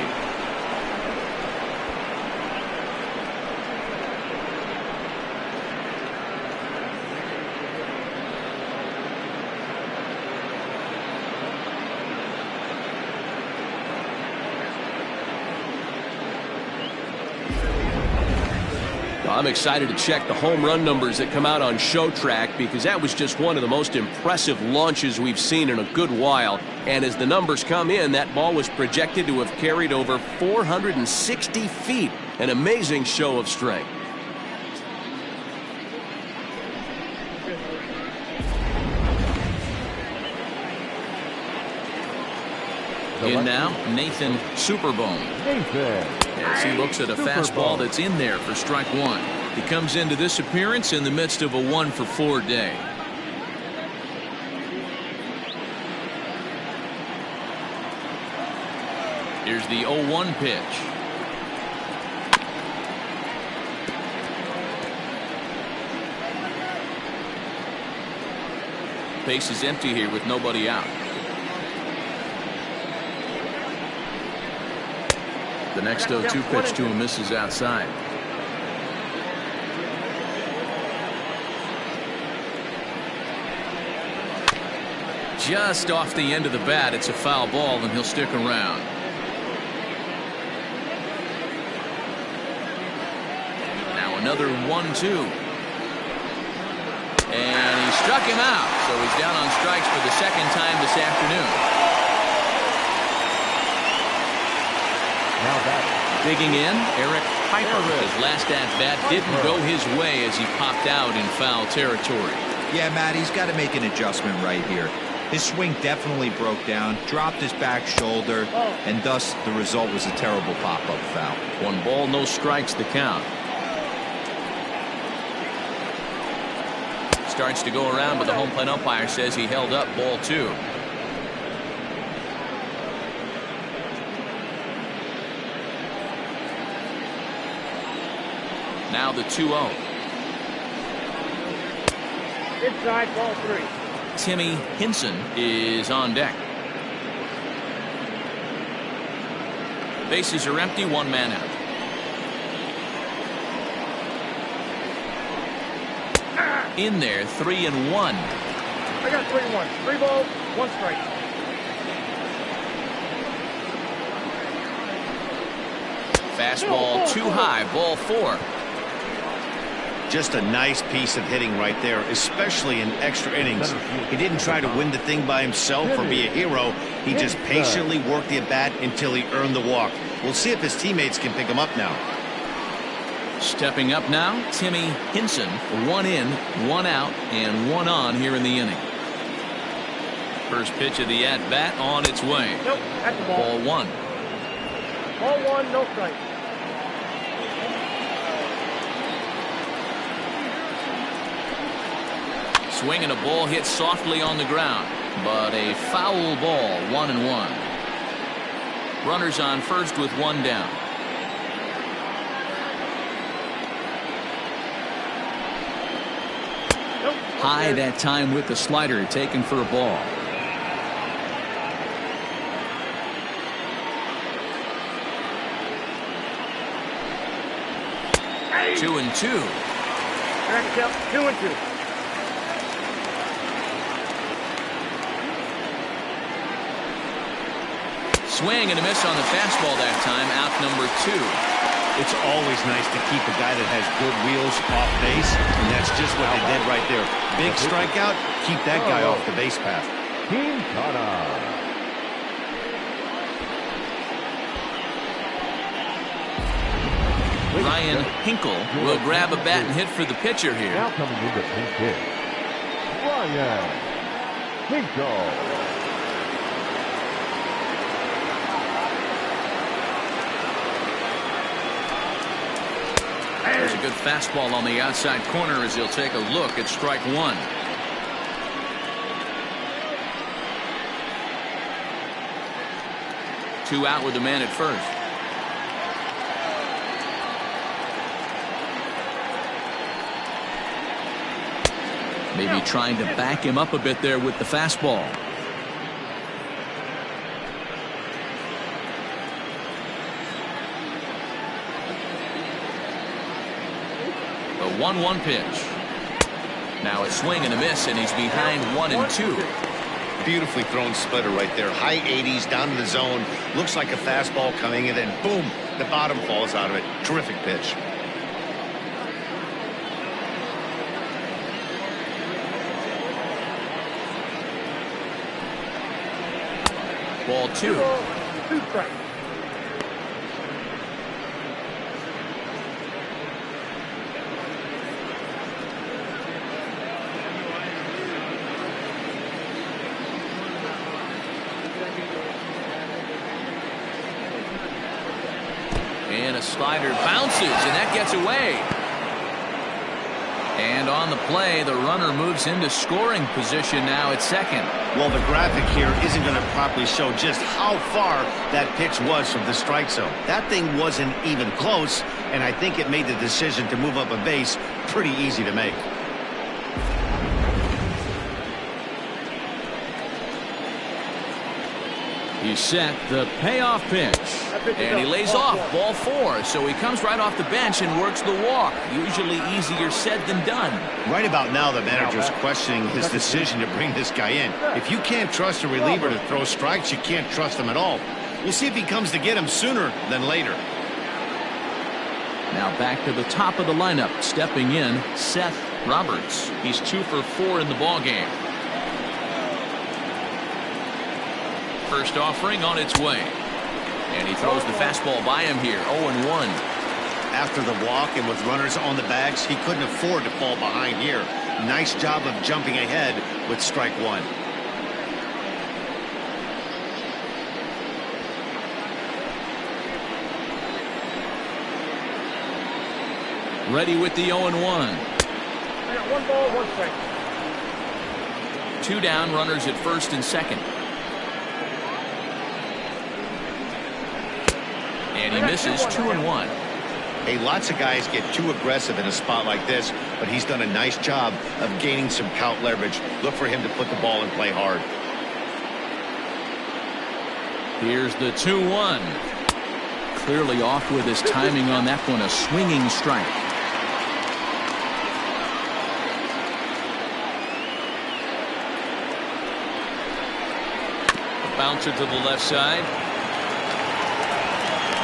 I'm excited to check the home run numbers that come out on Show Track, because that was just one of the most impressive launches we've seen in a good while. And as the numbers come in, that ball was projected to have carried over 460 feet. An amazing show of strength. In now, Nathan Superbone. As he looks at a fastball that's in there for strike 1. He comes into this appearance in the midst of a 1-for-4 day. Here's the 0-1 pitch. Base is empty here with nobody out. The next 0-2 pitch to him misses outside. Just off the end of the bat, it's a foul ball, and he'll stick around. another 1-2. And he struck him out, so he's down on strikes for the second time this afternoon. Now batting. Digging in, Eric Piper. His last at-bat didn't go his way as he popped out in foul territory. Yeah, Matt, he's got to make an adjustment right here. His swing definitely broke down, dropped his back shoulder, and thus the result was a terrible pop-up foul. 1 ball, no strikes, the count. Starts to go around, but the home plate umpire says he held up ball 2. Now the 2-0. Inside, ball 3. Timmy Hinson is on deck. Bases are empty, 1 man out. In there, 3-1. I got 3-1. 3 balls, 1 strike. Fastball too high, ball 4. Just a nice piece of hitting right there, especially in extra innings. He didn't try to win the thing by himself or be a hero. He just patiently worked the at-bat until he earned the walk. We'll see if his teammates can pick him up now. Stepping up now, Timmy Hinson. 1 in, 1 out, and 1 on here in the inning. First pitch of the at-bat on its way. Nope, that's the ball. Ball 1. Ball 1, no strike. Swing and a ball hit softly on the ground, but a foul ball, 1-1. Runners on first with 1 down. Nope. High that time with the slider, taken for a ball. Hey. 2-2. Back up, 2-2. Swing and a miss on the fastball that time, out number 2. It's always nice to keep a guy that has good wheels off base, and that's just what they did right there. Big strikeout, keep that guy off the base path. Team Tada. Ryan Hinkle will grab a bat and hit for the pitcher here. Now coming in to pinch hit, Ryan Hinkle. There's a good fastball on the outside corner as he'll take a look at strike 1. Two out with the man at first. Maybe trying to back him up a bit there with the fastball. The 1-1 pitch. Now a swing and a miss, and he's behind 1-2. Beautifully thrown splitter right there. High 80s down to the zone. Looks like a fastball coming in, and boom, the bottom falls out of it. Terrific pitch. Ball 2. 2 strikes. And a slider bounces, and that gets away. And on the play, the runner moves into scoring position now at second. Well, the graphic here isn't going to properly show just how far that pitch was from the strike zone. That thing wasn't even close, and I think it made the decision to move up a base pretty easy to make. He's set the payoff pitch, and he lays off ball 4, so he comes right off the bench and works the walk. Usually easier said than done. Right about now, the manager's questioning his decision to bring this guy in. If you can't trust a reliever to throw strikes, you can't trust him at all. We'll see if he comes to get him sooner than later. Now back to the top of the lineup, stepping in, Seth Roberts. He's 2 for 4 in the ball game. First offering on its way. And he throws the fastball by him here, 0-1. After the walk and with runners on the bags, he couldn't afford to fall behind here. Nice job of jumping ahead with strike one. Ready with the 0-1. I got 1 ball, 1 strike. 2 down, runners at first and second. And he misses 2-1. Hey, lots of guys get too aggressive in a spot like this, but he's done a nice job of gaining some count leverage. Look for him to put the ball and play hard. Here's the 2-1. Clearly off with his timing on that one, a swinging strike. Bouncer to the left side.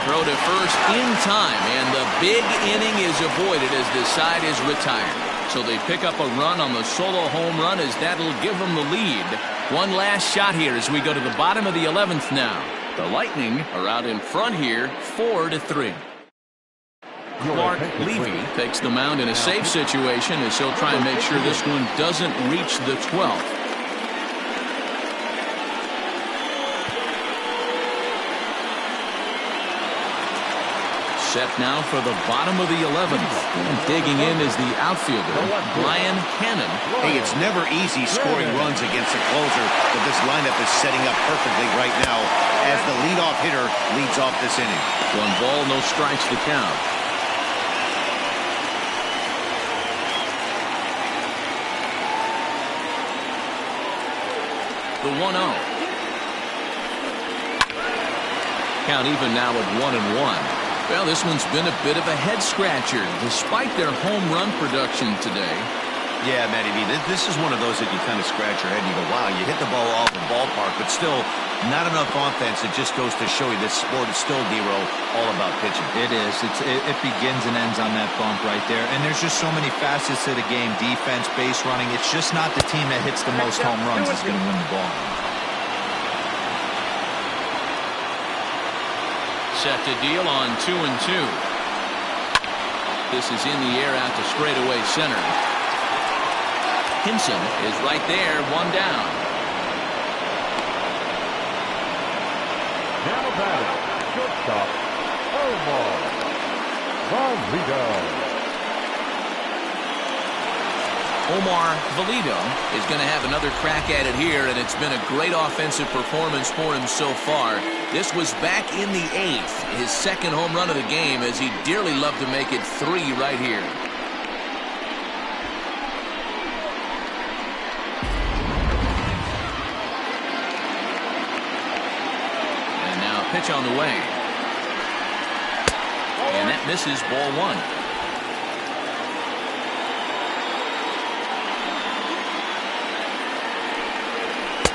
Throw to first in time, and the big inning is avoided as the side is retired. So they pick up a run on the solo home run, as that'll give them the lead. One last shot here as we go to the bottom of the 11th now. The Lightning are out in front here, 4-3. Clark Levy takes the mound in a safe situation as he'll try and make sure this one doesn't reach the 12th. Set now for the bottom of the 11th. And digging in is the outfielder, Brian Cannon. Hey, it's never easy scoring runs against a closer, but this lineup is setting up perfectly right now as the leadoff hitter leads off this inning. 1 ball, no strikes to count. The 1-0. Count even now at 1-1. Well, this one's been a bit of a head-scratcher, despite their home run production today. Yeah, Matty B, this is one of those that you kind of scratch your head and you go, wow, you hit the ball off the ballpark, but still not enough offense. It just goes to show you this sport is still, D-Row, all about pitching. It is. It begins and ends on that bump right there. And there's just so many facets to the game. Defense, base running. It's just not the team that hits the most home runs that's going to win the ball. Set to deal on 2-2. This is in the air out to straightaway center. Hinson is right there, 1 down. Now batting, shortstop, Omar Valido. Omar Valido is going to have another crack at it here, and it's been a great offensive performance for him so far. This was back in the 8th, his second home run of the game, as he dearly loved to make it 3 right here. And now a pitch on the way. And that misses, ball 1.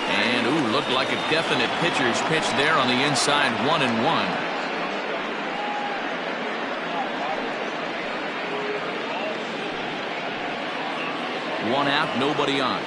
And, ooh, looked like a definite pitcher's pitch there on the inside, 1-1. One out, nobody on.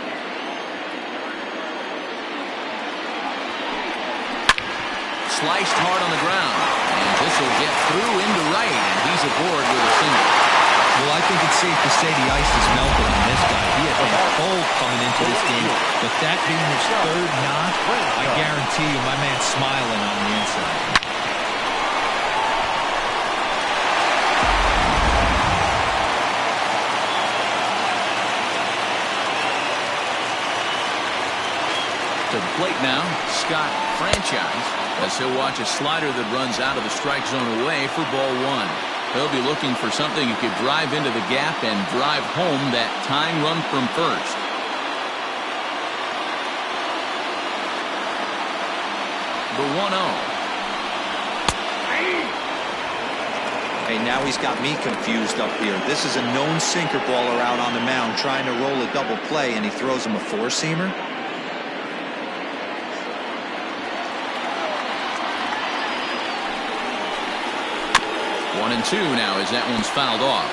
Sliced hard on the ground. And this will get through into right, and he's aboard with a single. Well, I think it's safe to say the ice is melting on this guy. He had been cold coming into this game, but that being his 3rd knock, I guarantee you my man's smiling on the inside. To the plate now, Scott Franchise, as he'll watch a slider that runs out of the strike zone away for ball 1. He'll be looking for something he could drive into the gap and drive home that tying run from first. The 1-0. Hey, now he's got me confused up here. This is a known sinker baller out on the mound trying to roll a double play, and he throws him a 4-seamer. 1-2 now as that one's fouled off.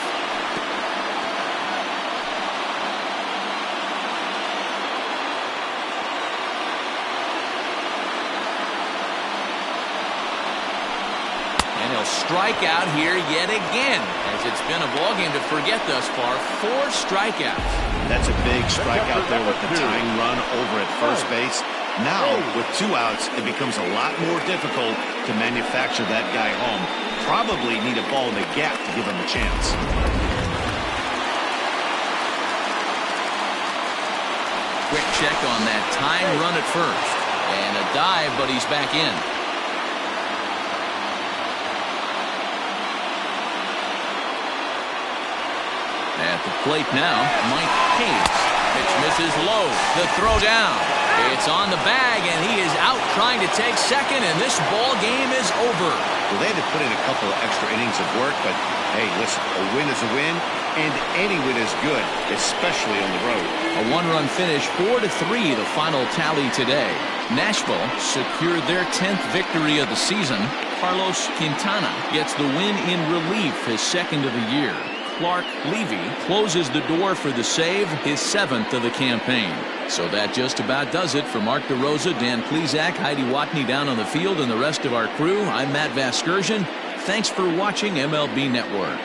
And he'll strike out here yet again, as it's been a ball game to forget thus far. 4 strikeouts. That's a big strikeout there with the tying run over at first base. Now, with 2 outs, it becomes a lot more difficult to manufacture that guy home. Probably need a ball in the gap to give him a chance. Quick check on that tying run at first. And a dive, but he's back in. At the plate now, Mike Hayes. Pitch misses low. The throw down. It's on the bag, and he is out trying to take second, and this ball game is over. Well, they had to put in a couple of extra innings of work, but hey, listen, a win is a win, and any win is good, especially on the road. A 1-run finish, 4-3, the final tally today. Nashville secured their 10th victory of the season. Carlos Quintana gets the win in relief, his 2nd of the year. Clark Levy closes the door for the save, his 7th of the campaign. So that just about does it for Mark DeRosa, Dan Plesac, Heidi Watney down on the field, and the rest of our crew. I'm Matt Vasgersian. Thanks for watching MLB Network.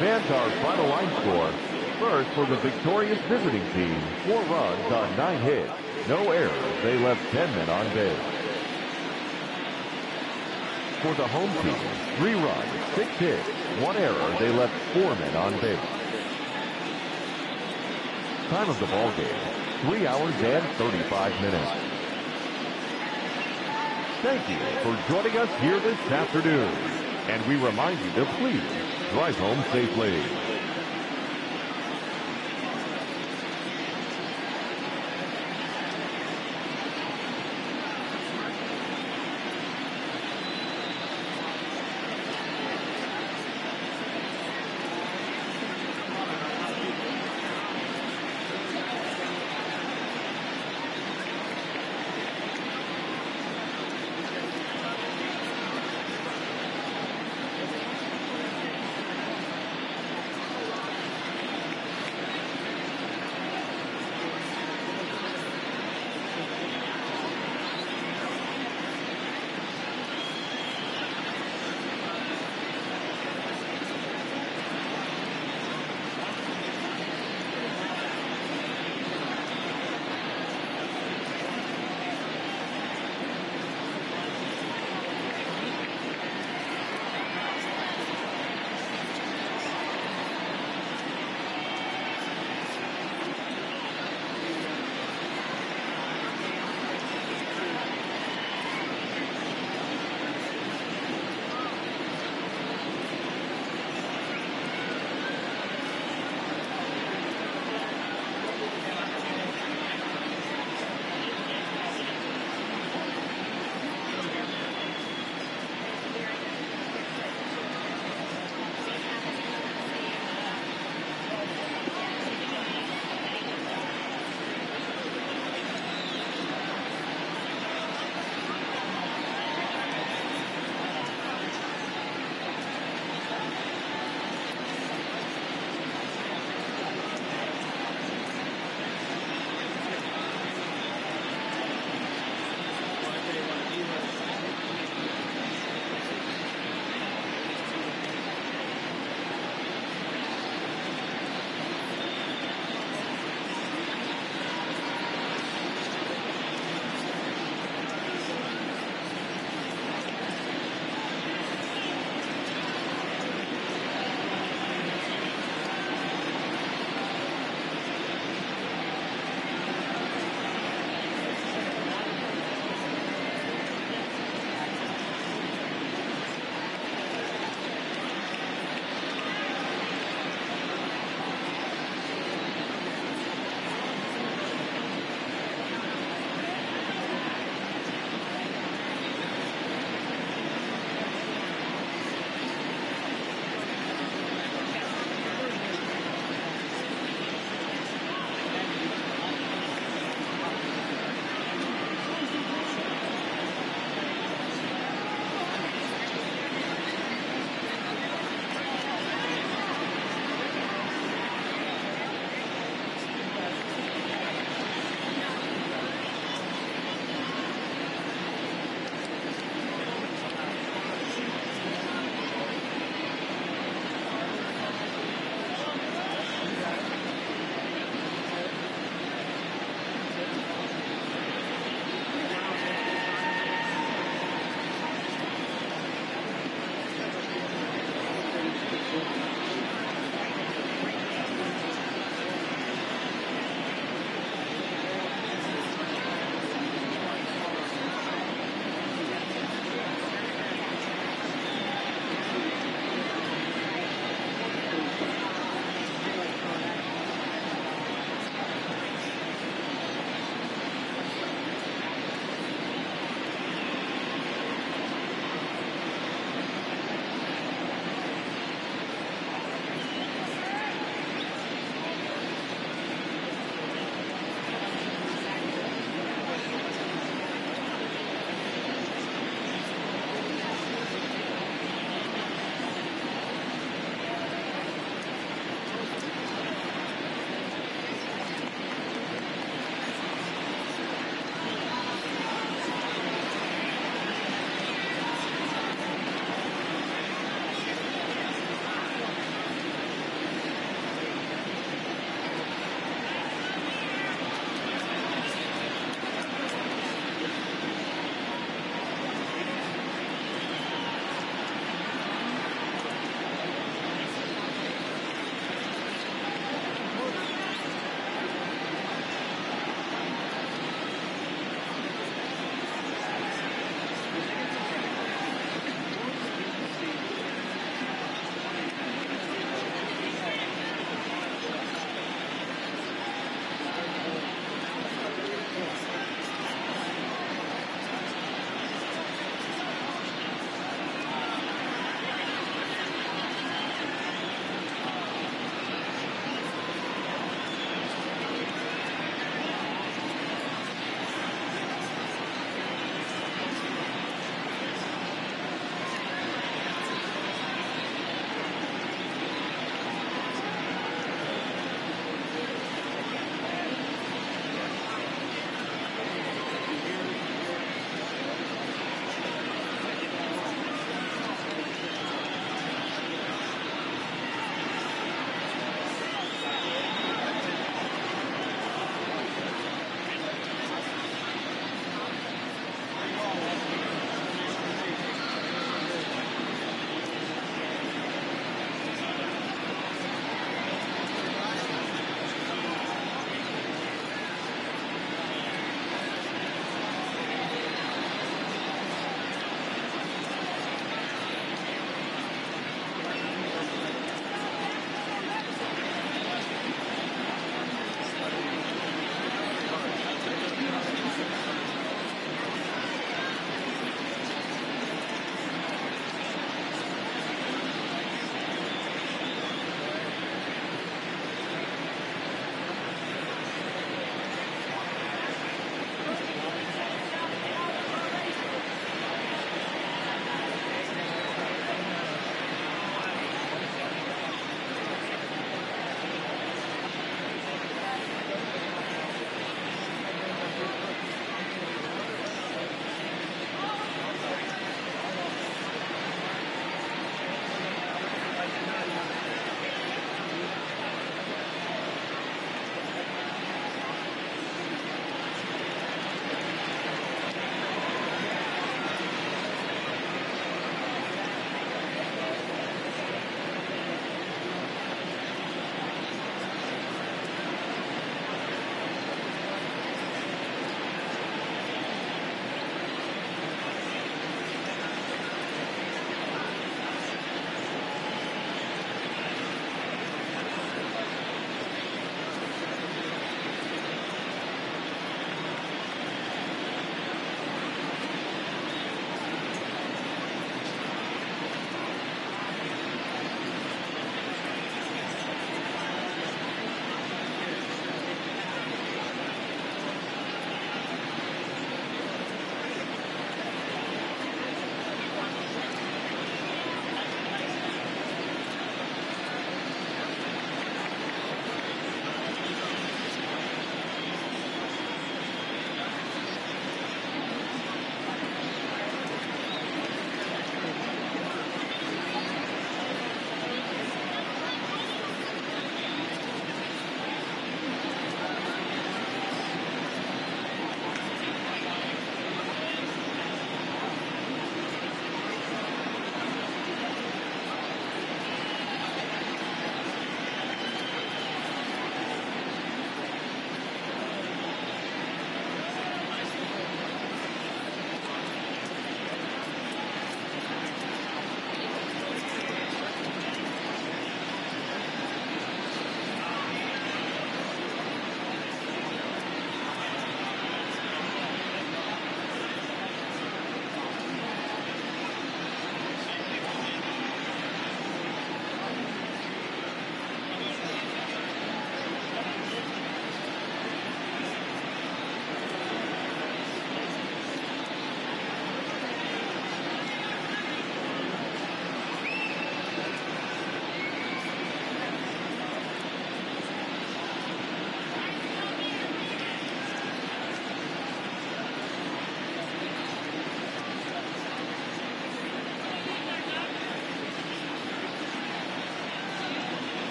Fans, our final line score. First, for the victorious visiting team, 4 runs on 9 hits. No errors. They left 10 men on base. For the home team, 3 runs, 6 hits, 1 error. They left 4 men on base. Time of the ball game, 3 hours and 35 minutes. Thank you for joining us here this afternoon. And we remind you to please drive home safely.